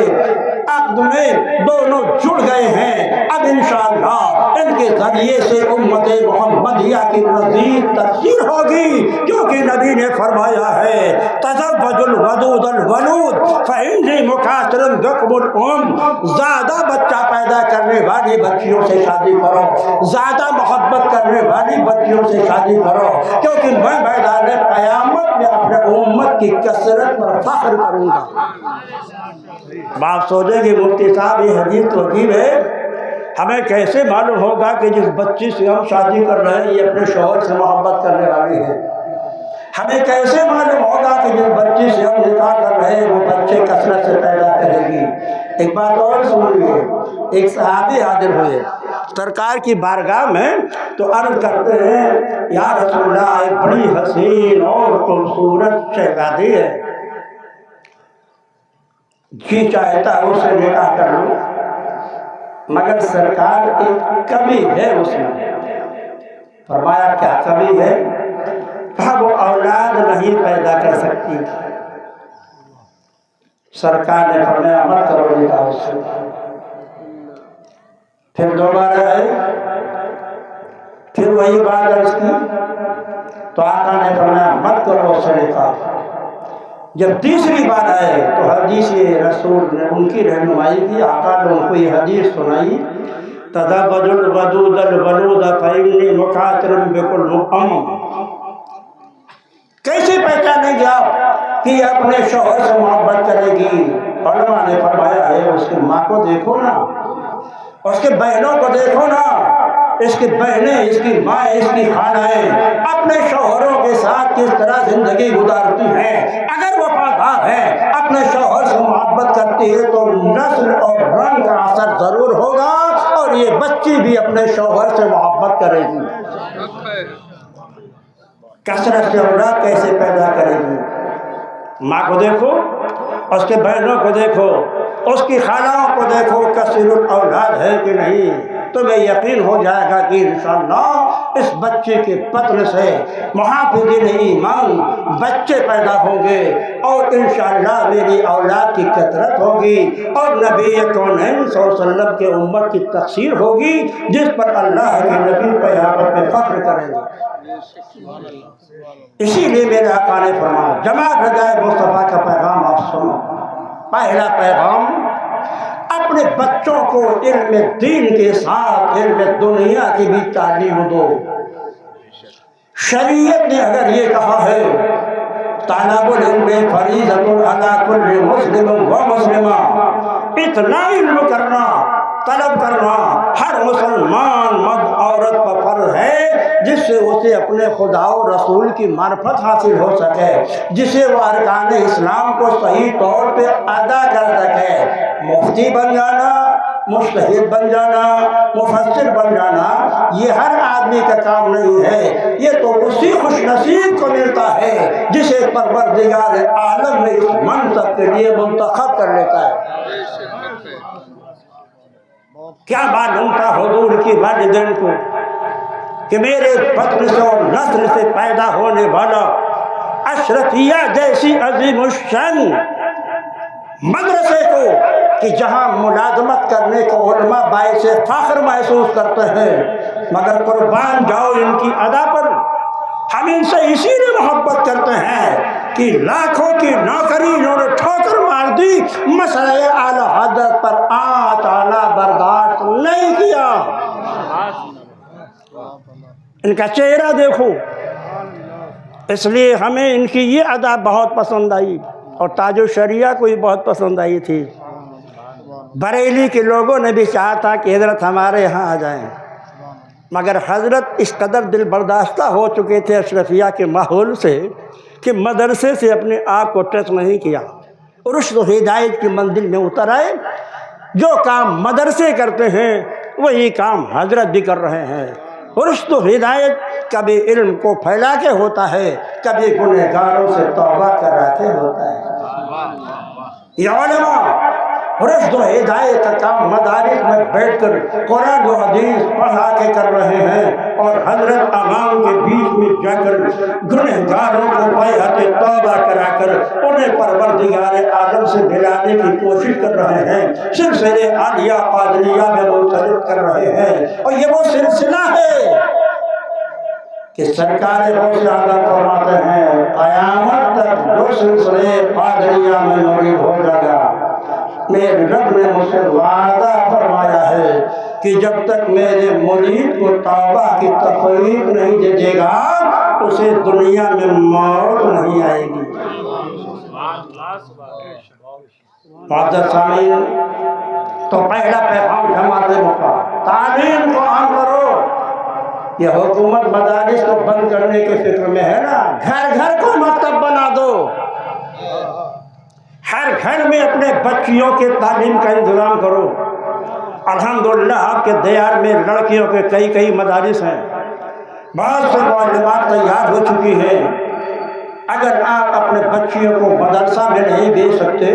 عقد میں دونوں جڑ گئے ہیں۔ اب انشاءاللہ ان کے ذریعے سے امت محمدیہ کی مزید ترقی ہوگی، کیونکہ نبی نے فرمایا ہے تزوج الودود الولود فإنی مکاثر بکم الامم، زیادہ بچہ پیدا کرنے والی بچیوں سے شادی کرو، زیادہ محبت کرنے والی بچیوں سے شادی کرو، کیونکہ میں میدان قیامت میں اپنے امت کی کثرت پر فخر کروں گا۔ بات سوچیں کہ مفتی صاحب یہ حدیث تو عجیب ہے، ہمیں کیسے معلوم ہوگا کہ جس بچی سے ہم شادی کر رہے ہیں یہ اپنے شوہر سے محبت کرنے والی ہے؟ ہمیں کیسے معلوم ہوگا کہ جس بچی سے ہم نکاح کر رہے ہیں وہ بچے کثرت سے پیدا کرے گی؟ ایک بات اور سن لیے، ایک صحابی حاضر ہوئے سرکار کی بارگاہ میں تو عرض کرتے ہیں یا رسول اللہ ایک بڑی حسین اور خوبصورت شہزادی ہے، جی چاہتا ہے اسے نکاح کر لوں، مگر سرکار ایک کمی ہے اس میں۔ فرمایا کیا کمی ہے؟ کہا وہ اولاد نہیں پیدا کر سکتی۔ سرکار نے فرمایا مت کرو نکاح اس سے۔ پھر دوبارہ آئے، پھر وہی بات عرض کی تو آقا نے فرمایا مت کرو اس سے نکاح۔ جب تیسری بار آئے تو حدیث رسول نے ان کی رہنمائی کی، آقا نے ان کو یہ حدیث سنائی تزوج الودود الولود فإنی مکاتر بکل امم۔ کیسے پہچانیں گے آپ کہ اپنے شوہر سے محبت کرے گی؟ علماء نے فرمایا ہے اس کی ماں کو دیکھو نا، اس کے بہنوں کو دیکھو نا، اس کی بہنیں، اس کی ماں، اس کی خالائیں اپنے شوہروں کے ساتھ کس طرح زندگی گزارتی ہیں۔ اگر وفادار ہے، اپنے شوہر سے محبت کرتی ہے تو نسل اور رنگ کا اثر ضرور ہوگا، اور یہ بچی بھی اپنے شوہر سے محبت کرے گی۔ کثرت سے اولاد کیسے پیدا کرے گی؟ ماں کو دیکھو، اس کے بہنوں کو دیکھو، اس کی خالوں کو دیکھو، کثیر الاولاد ہے کہ نہیں، تمہیں یقین ہو جائے گا کہ انشاءاللہ اس بچے کے بطن سے محافظین ایمان بچے پیدا ہوں گے، اور انشاءاللہ میری اولاد کی کثرت ہوگی، اور نبی کونین صلی اللہ علیہ وسلم کے امت کی تکثیر ہوگی، جس پر اللہ کے نبی قیامت میں فخر کریں گے۔ اسی لیے میرے آقا نے فرمایا، جماعت رضائے مصطفیٰ کا پیغام آپ سنو۔ پہلا پیغام، اپنے بچوں کو علم دین کے ساتھ علم دنیا کی بھی تعلیم دو۔ شریعت نے اگر یہ کہا ہے طالب العلم فریضۃ علی کل مسلم و مسلمہ، اتنا علم کرنا، طلب کرنا ہر مسلمان مرد عورت پر فرض ہے، جس سے اسے اپنے خدا و رسول کی معرفت حاصل ہو سکے، جسے وہ ارکان اسلام کو صحیح طور پہ ادا کر سکے۔ مفتی بن جانا، مجتہد بن جانا، مفسر بن جانا، یہ ہر آدمی کا کام نہیں ہے، یہ تو اسی خوش نصیب کو ملتا ہے جسے پروردگار عالم نے اس منصب کے لیے منتخب کر لیتا ہے۔ کیا معلوم تھا حضور کی والدین کو کہ میرے بطن سے اور نسل سے پیدا ہونے والا اشرفیہ جیسی عظیم الشان مدرسے کو، کہ جہاں ملازمت کرنے کو علماء باعث فخر محسوس کرتے ہیں، مگر قربان جاؤ ان کی ادا پر، ہم ان سے اسی لیے محبت کرتے ہیں کہ لاکھوں کی نوکری انہوں نے ٹھوکر مار دی، مسئلہ اعلی حضرت پر آنچ آنا برداشت نہیں کیا۔ ان کا چہرہ دیکھو، اس لیے ہمیں ان کی یہ ادا بہت پسند آئی، اور تاج الشریعہ کو بھی بہت پسند آئی تھی۔ بریلی کے لوگوں نے بھی چاہا تھا کہ حضرت ہمارے یہاں آ جائیں، مگر حضرت اس قدر دل برداشتہ ہو چکے تھے اشرفیہ کے ماحول سے کہ مدرسے سے اپنے آپ کو ٹچ نہیں کیا، رشد و ہدایت کی منزل میں اتر آئے۔ جو کام مدرسے کرتے ہیں وہی کام حضرت بھی کر رہے ہیں۔ رشد و ہدایت کبھی علم کو پھیلا کے ہوتا ہے، کبھی گنہگاروں سے توبہ کرا کے ہوتا ہے۔ یہ علماء رشد و ہدایت کا کام مدارس میں بیٹھ کر قرآن و حدیث پڑھا کے کر رہے ہیں، اور حضرت عوام کے بیچ میں جا کر گنہگاروں کو بیعت توبہ کرا کر انہیں پروردگار عالم سے ملانے کی کوشش کر رہے ہیں، سلسلے عالیہ قادریہ میں منتخب کر رہے ہیں۔ اور یہ وہ سلسلہ ہے کہ سرکار غوث اعظم فرماتے ہیں قیامت تک جو سلسلے قادریہ میں مرید ہو جائے گا، میرے رب نے مجھ سے وعدہ فرمایا ہے کہ جب تک میرے مرید کو توبہ کی توفیق نہیں دے دے گا، اسے دنیا میں موت نہیں آئے گی۔ معزز سامعین، تو پہلا پیغام جماعت کا تعلیم کو عام کرو۔ یہ حکومت مدارس کو بند کرنے کے فکر میں ہے نا، گھر گھر کو مکتب بنا دو، ہر گھر میں اپنے بچیوں کے تعلیم کا انتظام کرو۔ الحمدللہ آپ کے دیار میں لڑکیوں کے کئی مدارس ہیں، بہت سے معلمات تیار ہو چکی ہیں۔ اگر آپ اپنے بچیوں کو مدرسہ میں نہیں بھیج سکتے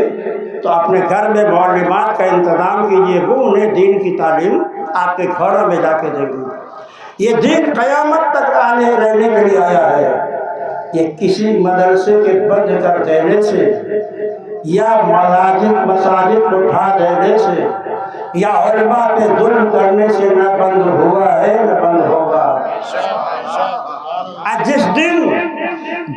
تو اپنے گھر میں معلمات کا انتظام کیجیے، وہ انہیں دین کی تعلیم آپ کے گھروں میں جا کے دیں گے۔ یہ دین قیامت تک آنے رہنے کے لیے آیا ہے۔ یہ کسی مدرسے کے بند کر دینے سے یا مساجد کو اٹھا دینے سے یا علماء پہ ظلم کرنے سے نہ بند ہوا ہے نہ بند ہوگا۔ جس دن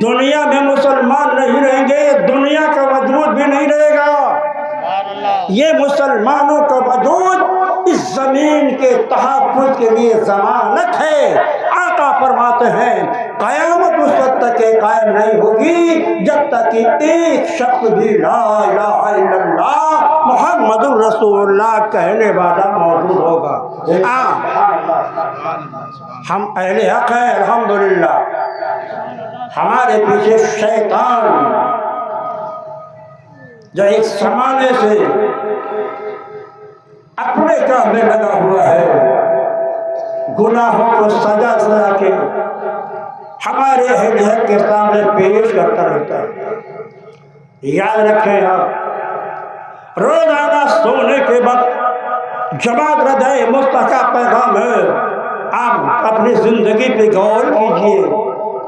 دنیا میں مسلمان نہیں رہیں گے، دنیا کا وجود بھی نہیں رہے گا۔ یہ مسلمانوں کا وجود اس زمین زمین کے تحفظ کے لیے ضمانت ہے۔ آقا فرماتے ہیں قیامت اس وقت تک قائم نہیں ہوگی جب تک کہ ایک شخص بھی لا الہ الا اللہ محمد الرسول اللہ کہنے والا موجود ہوگا۔ ہم اہل حق ہیں الحمدللہ، ہمارے پیچھے شیطان جو ایک زمانے سے اپنے کام میں لگا ہوا ہے، گناہوں کو سجا سجا کے ہمارے اہل حق کے سامنے پیش کرتا رہتا ہے۔ یاد رکھیں آپ روزانہ سونے کے وقت جماعت ردائے مصطفیٰ پیغام ہے، آپ اپنی زندگی پہ غور کیجئے۔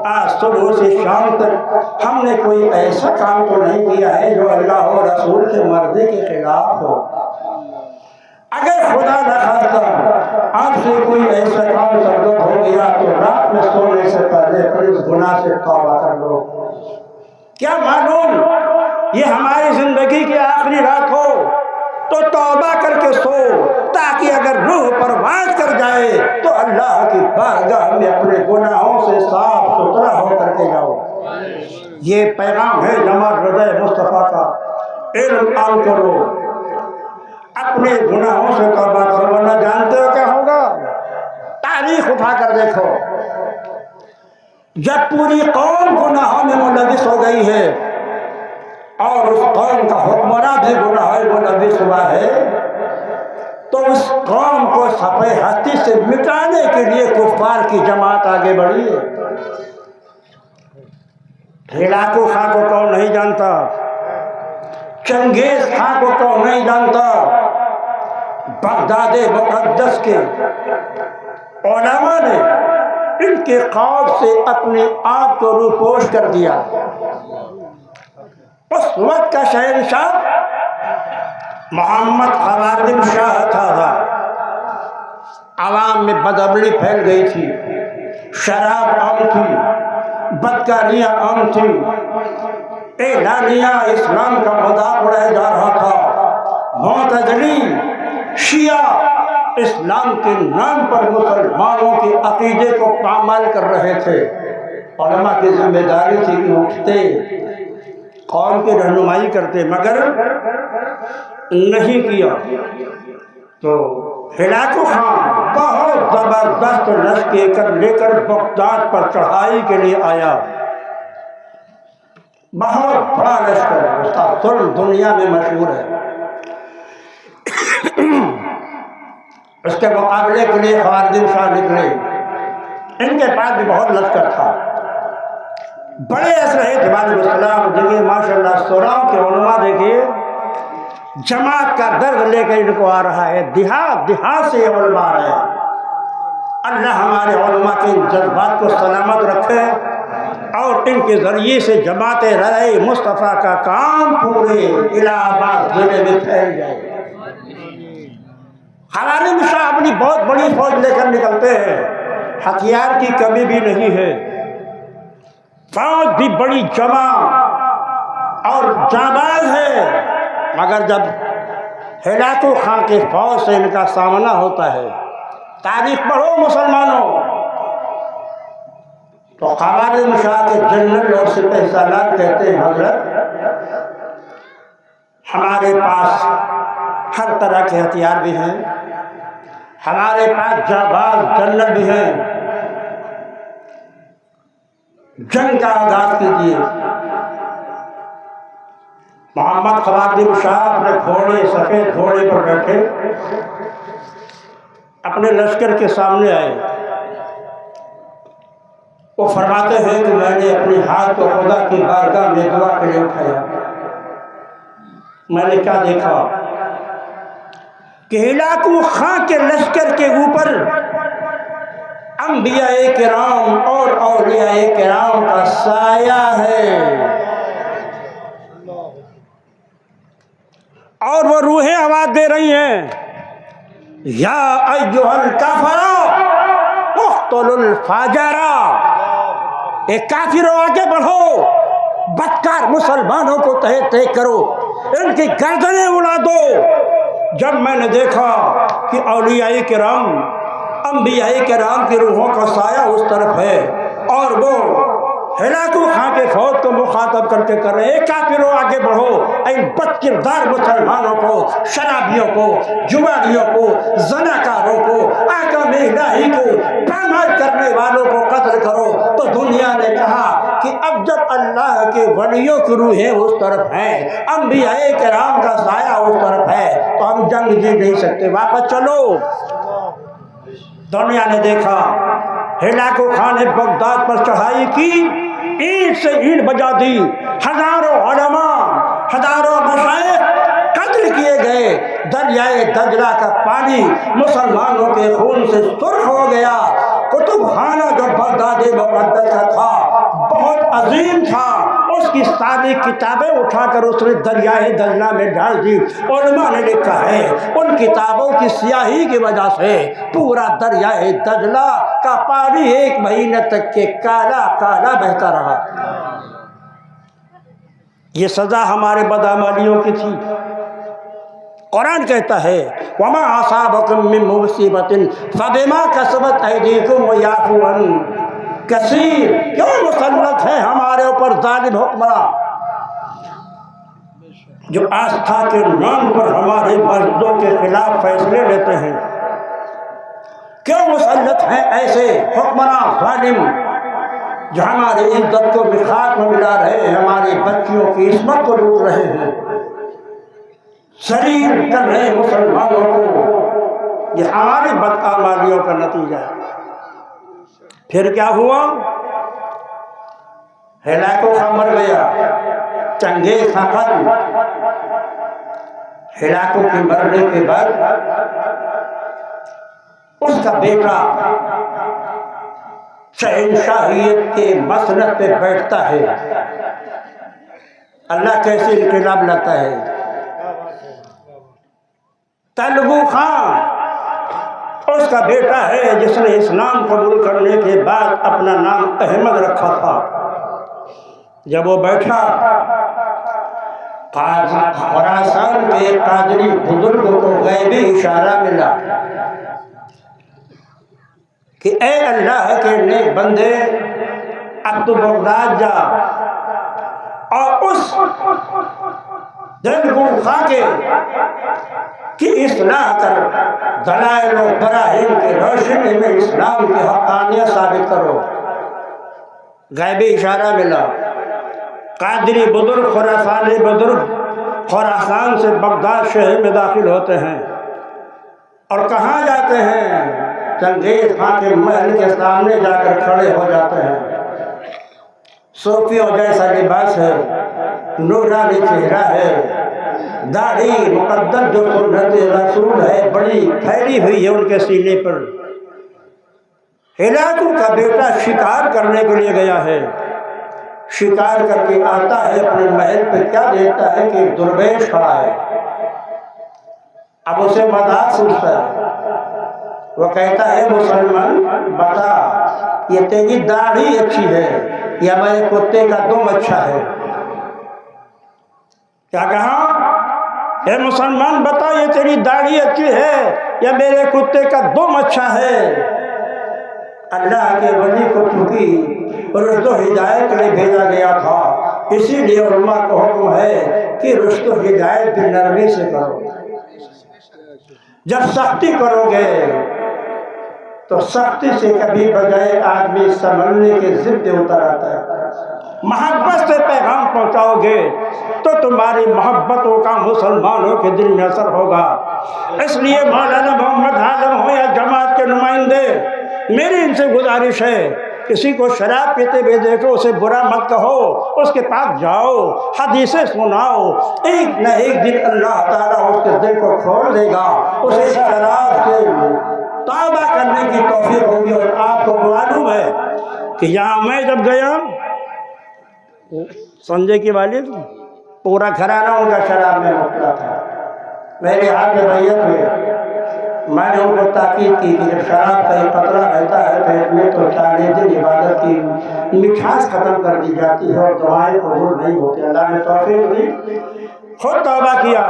آج صبح سے شام تک ہم نے کوئی ایسا کام تو نہیں کیا ہے جو اللہ و رسول کے مرضی کے خلاف ہو۔ اگر خدا نخواستہ آپ سے کوئی ایسا کام سرزد ہو گیا تو رات میں سونے سے پہلے اپنے اس گناہ سے توبہ کر لو۔ کیا معلوم یہ ہماری زندگی کی آخری رات ہو تو توبہ کر کے سو، تاکہ اگر روح پرواز کر جائے تو اللہ کی بارگاہ میں اپنے گناہوں سے صاف ستھرا ہو کر کے جاؤ۔ یہ پیغام ہے جماعت رضا مصطفیٰ کا۔ علم عام کرو، اپنے گناہوں سے توبہ کرو، ورنہ جانتے ہو کیا ہوگا؟ تاریخ اٹھا کر دیکھو، جب پوری قوم گناہوں میں ملوث ہو گئی ہے اور اس قوم کا حکمراں بھی گناہ ملوث ہوا ہے تو اس قوم کو صفحہ ہستی سے مٹانے کے لیے کفار کی جماعت آگے بڑھی ہے۔ ہلاکو خان کو کون نہیں جانتا؟ چنگیز خان کو کون نہیں جانتا؟ بغداد مقدس کے علماء نے ان کے خواب سے اپنے آپ کو روپوش کر دیا۔ اس وقت کا شہنشاہ محمد خوارزم شاہ تھا۔ عوام میں بدعملی پھیل گئی تھی، شراب عام تھی، بدکاریاں عام تھی، اعلانیہ اسلام کا مذاق اڑایا جا رہا تھا۔ معتزلی شیعہ اسلام کے نام پر مسلمانوں کے عقیدے کو پامال کر رہے تھے۔ علماء کی ذمہ داری تھی کہ اٹھتے، قوم کی رہنمائی کرتے، مگر نہیں کیا۔ تو ہلاکو خان بہت زبردست لشکر لے کر بغداد پر چڑھائی کے لیے آیا۔ بہت بڑا لشکر، اس کا ظلم دنیا میں مشہور ہے۔ اس کے مقابلے کے لیے خوارزم شاہ نکلے، ان کے پاس بھی بہت لشکر تھا، بڑے اسلحے جبال السلام دیکھیے ماشاءاللہ۔ سوراؤں کے علماء دیکھیے جماعت کا درد لے کر ان کو آ رہا ہے، دیہات سے علماء آ رہے ہیں۔ اللہ ہمارے علماء کے ان جذبات کو سلامت رکھے اور ان کے ذریعے سے جماعت رضا مصطفیٰ کا کام پورے الہ آباد ضلع میں پھیل جائے۔ خوارزم شاہ اپنی بہت بڑی فوج لے کر نکلتے ہیں، ہتھیار کی کمی بھی نہیں ہے، فوج بھی بڑی جمع اور جانباز ہے، مگر جب ہلاکو خان کے فوج سے ان کا سامنا ہوتا ہے، تاریخ پڑھو مسلمانوں، تو خوارزم شاہ کے جنرل اور سپہ سالار کہتے ہیں حضرت ہمارے پاس ہر طرح کے ہتھیار بھی ہیں، ہمارے پاس جانباز جنرل بھی ہیں، جنگ کا آغاز کیجیے۔ محمد خوارزم شاہ اپنے گھوڑے، سفید گھوڑے پر بیٹھے اپنے لشکر کے سامنے آئے۔ وہ فرماتے ہیں کہ میں نے اپنے ہاتھ کو خدا کی بارگاہ میں دعا کے لیے اٹھایا، میں نے کیا دیکھا کہ ہلاکو خان کے لشکر کے اوپر انبیاء کرام اور اولیاء کرام کا سایہ ہے، اور وہ روحیں آواز دے رہی ہیں یا ایھا الکافرون اقتلوا الفاجر، اے کافروں آگے بڑھو، بدکار مسلمانوں کو تہہ تہہ کرو، ان کی گردنیں اڑا دو، جب میں نے دیکھا کہ اولیاء کرام انبیاء کرام کی روحوں کا سایہ اس طرف ہے اور وہ ہلاکو خان کے فوج کو مخاطب کر کے کر رہے ہیں کافروں آگے بڑھو، ان بدکردار مسلمانوں کو، شرابیوں کو، جواریوں کو، زناکاروں کو، احکام الہی کو پامال کرنے والوں کو قتل کرو۔ تو دنیا نے کہا کہ اب جب اللہ کے ولیوں کی روحیں اس طرف ہیں، انبیاء کرام کا سایہ اس طرف ہے، تو ہم جنگ جیت نہیں سکتے، واپس چلو۔ دنیا نے دیکھا ہلاکو خان نے بغداد پر چڑھائی کی، اینٹ سے اینٹ بجا دی، ہزاروں علماء، ہزاروں مشائخ قتل کیے گئے۔ دریائے دجلہ کا پانی مسلمانوں کے خون سے سرخ ہو گیا۔ کتب خانہ جو بغداد مقدس کا تھا بہت عظیم تھا، اس کی ساری کتابیں اٹھا کر اس نے دریائے دجلہ میں ڈال دی۔ علماء نے لکھا ہے ان کتابوں کی سیاہی کی وجہ سے پورا دریائے دجلہ کا پانی 1 مہینے تک کے کالا کالا بہتا رہا۔ یہ سزا ہمارے بدعمالیوں کی تھی۔ قرآن کہتا ہے وَمَا أَصَابَكُم مِّن مُّصِيبَةٍ فَبِمَا كَسَبَتْ أَيْدِيكُمْ وَيَعْفُو عَن کثیر۔ کیوں مسلط ہے ہمارے اوپر ظالم حکمراں جو آستھا کے نام پر ہمارے مسجدوں کے خلاف فیصلے لیتے ہیں؟ کیوں مسلط ہیں ایسے حکمراں ظالم جو ہماری عزت کو بخاک میں ملا رہے ہیں، ہماری بچیوں کی عصمت کو لوٹ رہے ہیں، ذلیل کر رہے ہیں مسلمانوں کو؟ یہ ہماری بدعمالیوں کا نتیجہ ہے۔ پھر کیا ہوا؟ ہلاکو خان مر گیا، چنگیز خان ختم۔ ہلاکو کے مرنے کے بعد اس کا بیٹا شہنشاہیت کے مسند پہ بیٹھتا ہے۔ اللہ کیسے انقلاب لاتا ہے۔ تلگو خان اس کا بیٹا ہے جس نے اسلام قبول کرنے کے بعد اپنا نام احمد رکھا تھا۔ جب وہ بیٹھا خراسان کے قادری بزرگ کو غیبی اشارہ ملا کہ اے اللہ کے نیک بندے اب تو بغداد جا اور اس تلگو خان کی اصلاح کر، دلائل و براہین کی روشنی میں اسلام کی حقانیت ثابت کرو۔ غیبی اشارہ ملا، قادری بزرگ خراسانی بزرگ خراسان سے بغداد شہر میں داخل ہوتے ہیں اور کہاں جاتے ہیں؟ چنگیز خان کے محل کے سامنے جا کر کھڑے ہو جاتے ہیں۔ صوفیوں جیسا لباس ہے، نورانی چہرہ ہے، داڑھی مقدس جو سنت رسول ہے بڑی پھیلی ہوئی ہے ان کے سینے پر۔ ہلاکو کا بیٹا شکار کرنے کے لیے گیا ہے، شکار کر کے آتا ہے، اپنے محل پہ کیا دیکھتا ہے کہ درویش کھڑا ہے۔ اب اسے مذاق سوچتا ہے، وہ کہتا ہے مسلمان بتا یہ تیری داڑھی اچھی ہے یا میرے کتے کا دم اچھا ہے؟ کیا کہا؟ اے مسلمان بتا یہ تیری داڑھی اچھی ہے یا میرے کتے کا دم اچھا ہے؟ اللہ کے ولی کو چونکہ رشد و ہدایت کے لیے بھیجا گیا تھا، اسی لیے علماء کو حکم ہے کہ رشد و ہدایت بھی نرمی سے کرو۔ جب سختی کرو گے تو سختی سے کبھی بجائے آدمی سنبھلنے کے ضد اتر آتا ہے۔ محبت سے پیغام پہنچاؤ گے تو تمہاری محبتوں کا مسلمانوں کے دل میں اثر ہوگا۔ اس لیے مولانا محمد عالم ہو یا جماعت کے نمائندے، میری ان سے گزارش ہے کسی کو شراب پیتے ہوئے دیکھو اسے برا مت کہو، اس کے پاس جاؤ، حدیثیں سناؤ، ایک نہ ایک دن اللہ تعالیٰ اس کے دل کو کھول دے گا، اسے شراب سے توبہ کرنے کی توفیق ہوگی۔ اور آپ کو معلوم ہے کہ یہاں میں جب گیا، سنجے کی والد پورا گھرانہ ان کا شراب میں مبتلا تھا، میرے ہاتھ میں بیعت ہوئی، میں نے ان کو تاکید کی کہ جب شراب کا ایک قطرہ رہتا ہے پیٹ میں تو 40 دن عبادت کی مٹھاس ختم کر دی جاتی ہے اور دعائیں قبول نہیں ہوتی۔ اللہ نے توفیق دی، خود توبہ کیا،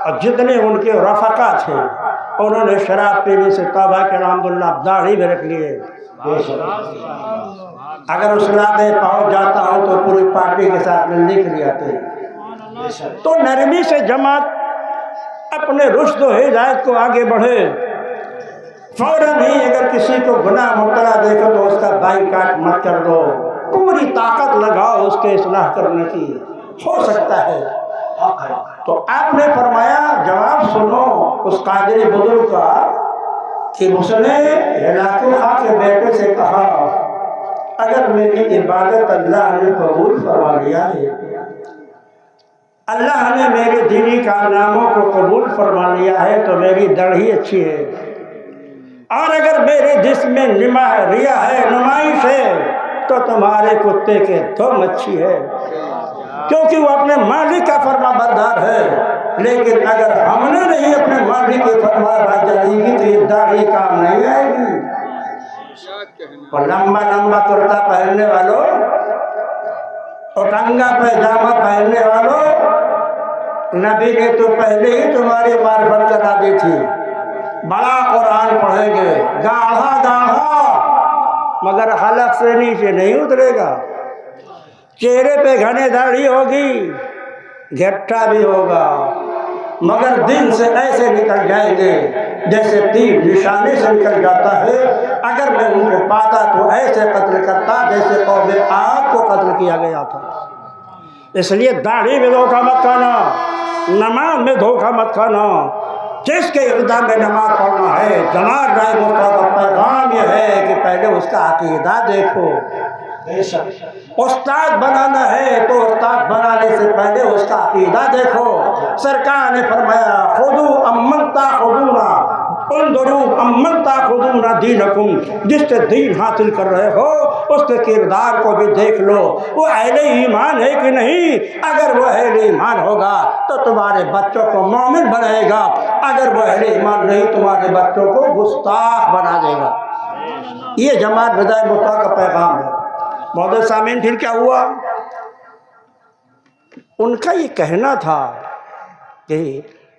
اور جتنے ان کے رفقا تھے انہوں نے شراب پینے سے توبہ کے الحمدللہ داڑھی میں رکھ لیے. اگر اس علاقے پہنچ جاتا ہوں تو پوری پارٹی کے ساتھ ملنے کے لیے آتے ہیں. تو نرمی سے جماعت اپنے رشد و ہدایت کو آگے بڑھے. فوراً ہی اگر کسی کو گناہ مبتلا دیکھو تو اس کا بائیکاٹ مت کر دو، پوری طاقت لگاؤ اس کے اصلاح کرنے کی، ہو سکتا ہے. تو آپ نے فرمایا جواب سنو اس قادری بزرگ کا کہ اس نے ہلاکو خاں کے بیٹے سے کہا اگر میری عبادت اللہ نے قبول فرما لیا ہے، اللہ نے میرے دینی کارناموں کو قبول فرما لیا ہے تو میری داڑھی اچھی ہے، اور اگر میرے جسم میں ریا ہے، نمائش ہے، تو تمہارے کتے کے دم اچھی ہے، کیونکہ وہ اپنے مالک کا فرما بردار ہے. لیکن اگر ہم نے نہیں اپنے مالک کی فرما برداری کی تو یہ داڑھی کام نہیں آئے گی. اور لمبا لمبا کرتا پہننے والوں اور ٹنگا پائجامہ پہننے والوں، نبی نے تو پہلے ہی تمہاری معرفت کرا دی تھی. بڑا قرآن پڑھیں گے، گاڑھا گاڑھا، مگر حلق سے نیچے نہیں اترے گا. چہرے پہ گھنے داڑھی ہوگی، گھٹا بھی ہوگا، مگر دل سے ایسے نکل جائیں گے جیسے تیر نشانے سے نکل جاتا ہے. اگر میں ان کو پاتا تو ایسے قتل کرتا جیسے قوم عاد کو قتل کیا گیا تھا. اس لیے داڑھی میں دھوکہ مت کھانا، نماز میں دھوکہ مت کھانا. جس کے اقدام میں نماز پڑھنا ہے، جماعت رائے مصطفیٰ کا پیغام یہ ہے کہ پہلے اس کا عقیدہ دیکھو. استاد بنانا ہے تو استاد بنانے سے پہلے اس کا عقیدہ دیکھو. سرکار نے فرمایا خذوا عمن تاخذون انظروا عمن تاخذون دینکم، جس سے دین حاصل کر رہے ہو اس کے کردار کو بھی دیکھ لو، وہ اہل ایمان ہے کہ نہیں. اگر وہ اہل ایمان ہوگا تو تمہارے بچوں کو مومن بنائے گا، اگر وہ اہل ایمان نہیں تمہارے بچوں کو گستاخ بنا دے گا. یہ جماعت رضائے مصطفیٰ کا پیغام ہے. محترم سامعین، پھر کیا ہوا؟ ان کا یہ کہنا تھا کہ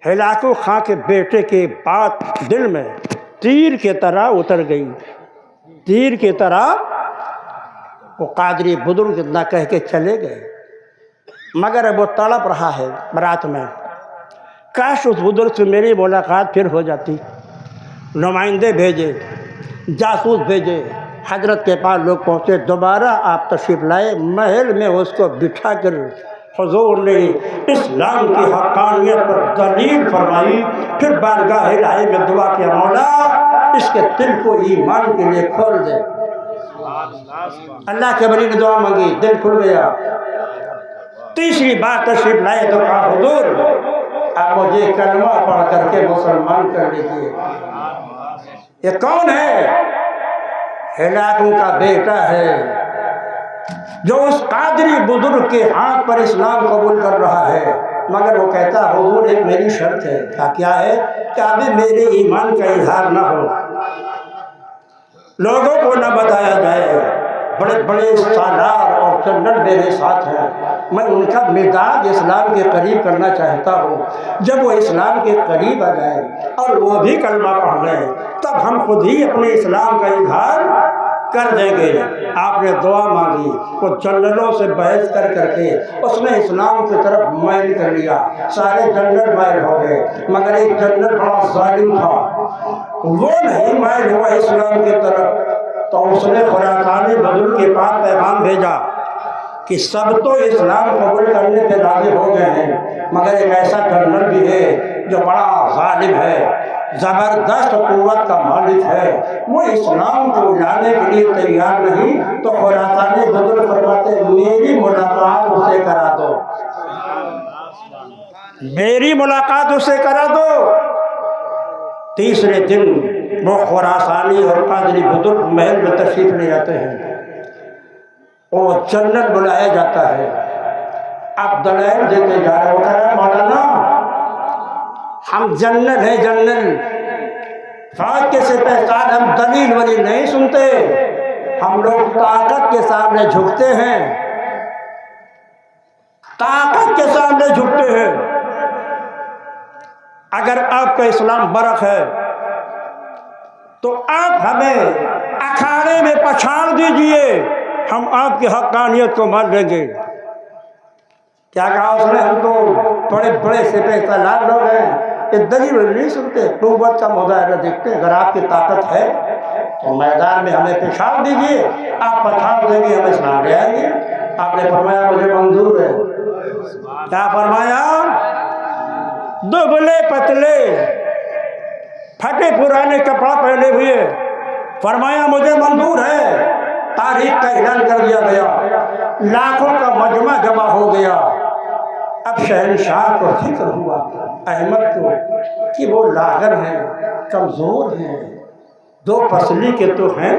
ہلاکو خاں کے بیٹے کے بات دل میں تیر کی طرح اتر گئی. تیر کی طرح وہ قادری بزرگ اتنا کہہ کے چلے گئے، مگر اب وہ تڑپ رہا ہے رات میں، کاش اس بزرگ سے میری ملاقات پھر ہو جاتی. نمائندے بھیجے، جاسوس بھیجے، حضرت کے پاس لوگ پہنچے. دوبارہ آپ تشریف لائے، محل میں اس کو بٹھا کر حضور نے اسلام کی حقانیت پر دلیل فرمائی. پھر بارگاہ الہی میں دعا کیا مولا اس کے دل کو ایمان کے لیے کھول دے. اللہ کے ولی نے دعا مانگی، دل کھل گیا. تیسری بار تشریف لائے تو کہا حضور آپ مجھے کلمہ پڑھ کر کے مسلمان کر لیجیے. یہ کون ہے؟ ہلاکو کا بیٹا ہے جو اس قادری بزرگ کے ہاتھ پر اسلام قبول کر رہا ہے. مگر وہ کہتا حضور ایک میری شرط ہے. کیا ہے؟ کہ ابھی میرے ایمان کا اظہار نہ ہو، لوگوں کو نہ بتایا جائے. بڑے بڑے سالار اور جنرل میرے ساتھ ہیں، میں ان کا مزاج اسلام کے قریب کرنا چاہتا ہوں. جب وہ اسلام کے قریب آ جائے اور وہ بھی کلمہ پڑھ لیں تب ہم خود ہی اپنے اسلام کا اظہار کر دیں گے. آپ نے دعا مانگی، وہ جنرلوں سے بحث کر کے اس نے اسلام کی طرف مائل کر لیا. سارے جنرل مائل ہو گئے، مگر ایک جنرل بڑا ظالم تھا، وہ نہیں مائل ہوا اسلام کی طرف. تو اس نے خراسانی بزرگ کے پاس پیغام بھیجا کہ سب تو اسلام قبول کرنے پہ راضی ہو گئے ہیں، مگر ایک ایسا جنرل بھی ہے جو بڑا ظالم ہے، زبردست قوت کا مالک ہے، وہ اسلام کو لانے کے لیے تیار نہیں. تو خراسانی بزرگ فرماتے میری ملاقات اس سے کرا دو، میری ملاقات اس سے کرا دو. تیسرے دن وہ خراسانی اور قادری بزرگ محل میں تشریف لے جاتے ہیں. وہ جنرل بلایا جاتا ہے. اب دلائل دیتے جا رہے، وہ کہہ رہے ہیں مولانا ہم جنرل ہیں، جنرل فوج کے سپہ سالار، ہم دلیل ولیل نہیں سنتے، ہم لوگ طاقت کے سامنے جھکتے ہیں، طاقت کے سامنے جھکتے ہیں. اگر آپ کا اسلام برق ہے تو آپ ہمیں اکھاڑے میں پچھاڑ دیجئے، ہم آپ کی حقانیت کو مان لیں گے۔ کیا کہا اس نے؟ ہم تو بڑے بڑے سپہ سالار لوگ ہیں، یہ دلیل نہیں سنتے، قوت کا مظاہرہ دیکھتے ہیں۔ اگر آپ کی طاقت ہے تو میدان میں ہمیں پچھاڑ دیجئے، آپ پچھاڑ دیں گے، ہم اسلام لے آئیں گے۔ آپ نے فرمایا مجھے منظور ہے۔ کیا فرمایا؟ دبلے پتلے پھٹے پرانے کپڑا پہنے ہوئے، فرمایا مجھے منظور ہے۔ تاریخ کا اعلان کر دیا گیا، لاکھوں کا مجمع جمع ہو گیا۔ اب شہنشاہ کو فکر ہوا احمد کو کہ وہ لاغر ہیں، کمزور ہیں، دو پسلی کے تو ہیں،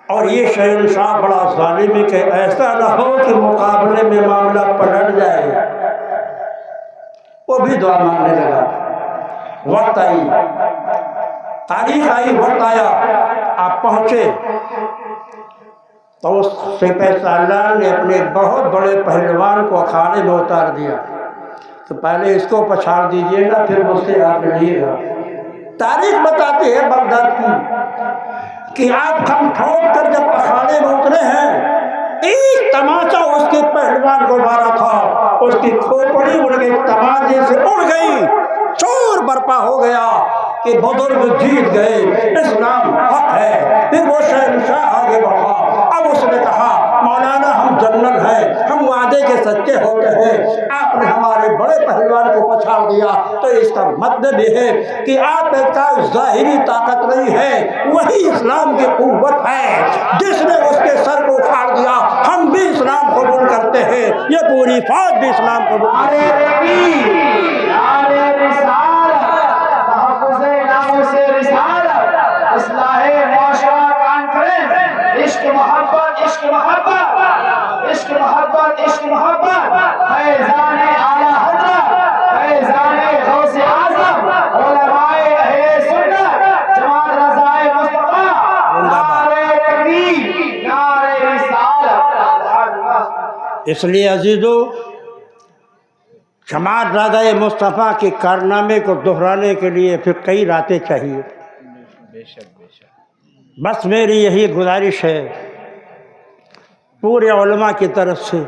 اور یہ شہنشاہ بڑا ظالم ہے کہ ایسا نہ ہو کہ مقابلے میں معاملہ پلٹ جائے۔ وہ بھی دعا مانگنے لگا۔ وقت آئی، تاریخ آئی، وقت آیا، آپ پہنچے تو اس سپہ سالار نے اپنے بہت بڑے پہلوان کو اکھاڑے میں اتار دیا۔ تو پہلے اس کو پچھاڑ دیجئے گا، پھر مجھ سے آپ لڑیے گا۔ تاریخ بتاتے ہیں بغداد کی کہ آپ کھم ٹھوک کر جب اکھاڑے میں اترے ہیں، ایک تماچا اس کے پہلوان کو مارا تھا، اس کی کھوپڑی اڑ گئی، تماچے سے اڑ گئی، شور برپا ہو گیا کہ بزرگ جیت گئے، اسلام حق ہے۔ پھر وہ شہنشاہ آگے بڑھا، اب اس نے کہا مولانا ہم جنرل ہیں، ہم وعدے کے سچے ہوتے ہیں، آپ نے ہمارے بڑے پہلوان کو پچھاڑ دیا، تو اس کا مطلب یہ ہے کہ آپ کا ظاہری طاقت نہیں ہے، وہی اسلام کی قوت ہے جس نے اس کے سر کو اکھاڑ دیا۔ ہم بھی اسلام قبول کرتے ہیں، یہ پوری فوج بھی اسلام قبول کرتے ہیں۔ اصلاح معاشرہ کانفرنس، عشق محبت، عشق محبت، عشق محبت، عشق محبت، فیضان اعلیٰ حضرت، فیضان غوث اعظم، علماء اہل سنت، جماعت رضائے مصطفیٰ، نعرہ تکبیر، نعرہ رسالت۔ اس لیے عزیزو، جماعت رضائے مصطفیٰ کے کارنامے کو دہرانے کے لیے پھر کئی راتیں چاہیے۔ بس میری یہی گزارش ہے پورے علماء کی طرف سے،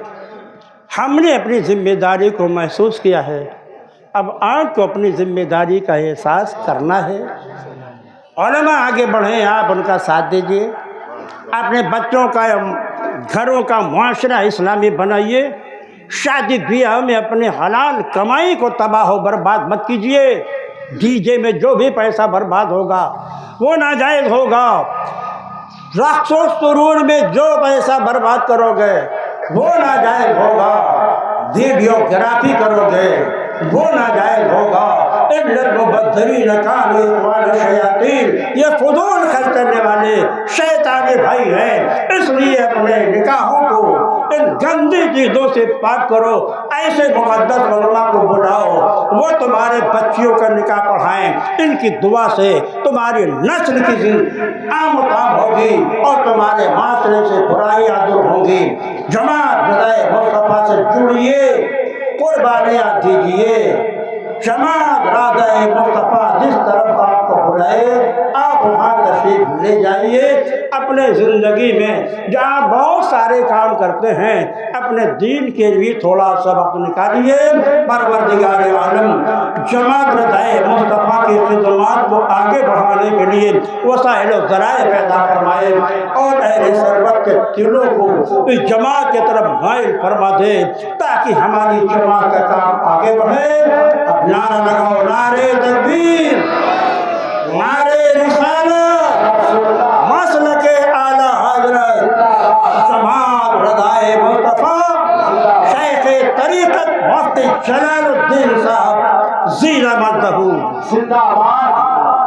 ہم نے اپنی ذمہ داری کو محسوس کیا ہے، اب آپ کو اپنی ذمہ داری کا احساس کرنا ہے۔ علماء آگے بڑھیں، آپ ان کا ساتھ دیجئے، اپنے بچوں کا، گھروں کا معاشرہ اسلامی بنائیے، شادی بیاہ میں اپنے حلال کمائی کو تباہ و برباد مت کیجیے۔ ڈی جے میں جو بھی پیسہ برباد ہوگا وہ ناجائز ہوگا، رقص و سرور میں جو پیسہ برباد کرو گے وہ ناجائز ہوگا، ویڈیو گرافی کرو گے وہ ناجائز ہوگا۔ المبذرین کانوا اخوان الشیاطین، یہ فضول خرچ کرنے والے شیطانی بھائی ہیں، اس لیے اپنے نکاحوں کو ان گندی چیزوں سے پاک کرو۔ ایسے مقدس علماء کو بلاؤ، وہ تمہارے بچیوں کا نکاح پڑھائیں، ان کی دعا سے تمہاری نسل کی عام تام ہوگی اور تمہارے معاشرے سے برائیاں دور ہوں گی۔ جماعت رضائے مصطفیٰ سے جڑیے، قربانیاں دیجیے۔ جماعت رضائے مصطفیٰ جس طرف آپ کو بلائے آپ وہاں تشریف لے جائیے۔ اپنے زندگی میں جہاں بہت سارے کام کرتے ہیں، اپنے دین کے لیے تھوڑا سا وقت نکالیے۔ پروردگار عالم جماعت رضائے مصطفیٰ کی خدمات کو آگے بڑھانے کے لیے وسائل و ذرائع پیدا فرمائے اور اہل سربت کے دلوں کو اس جماعت کی طرف مائل فرما دے تاکہ ہماری جماعت کا کام آگے بڑھے۔ اب نعرہ لگاؤ، نعرہ تکبیر، نعرہ رسالت، مسلک اعلیٰ حضرت جماعت رضائے مصطفیٰ، شیخ طریقت مفتی جلال الدین صاحب زیرہ مدہو، زندہ باد۔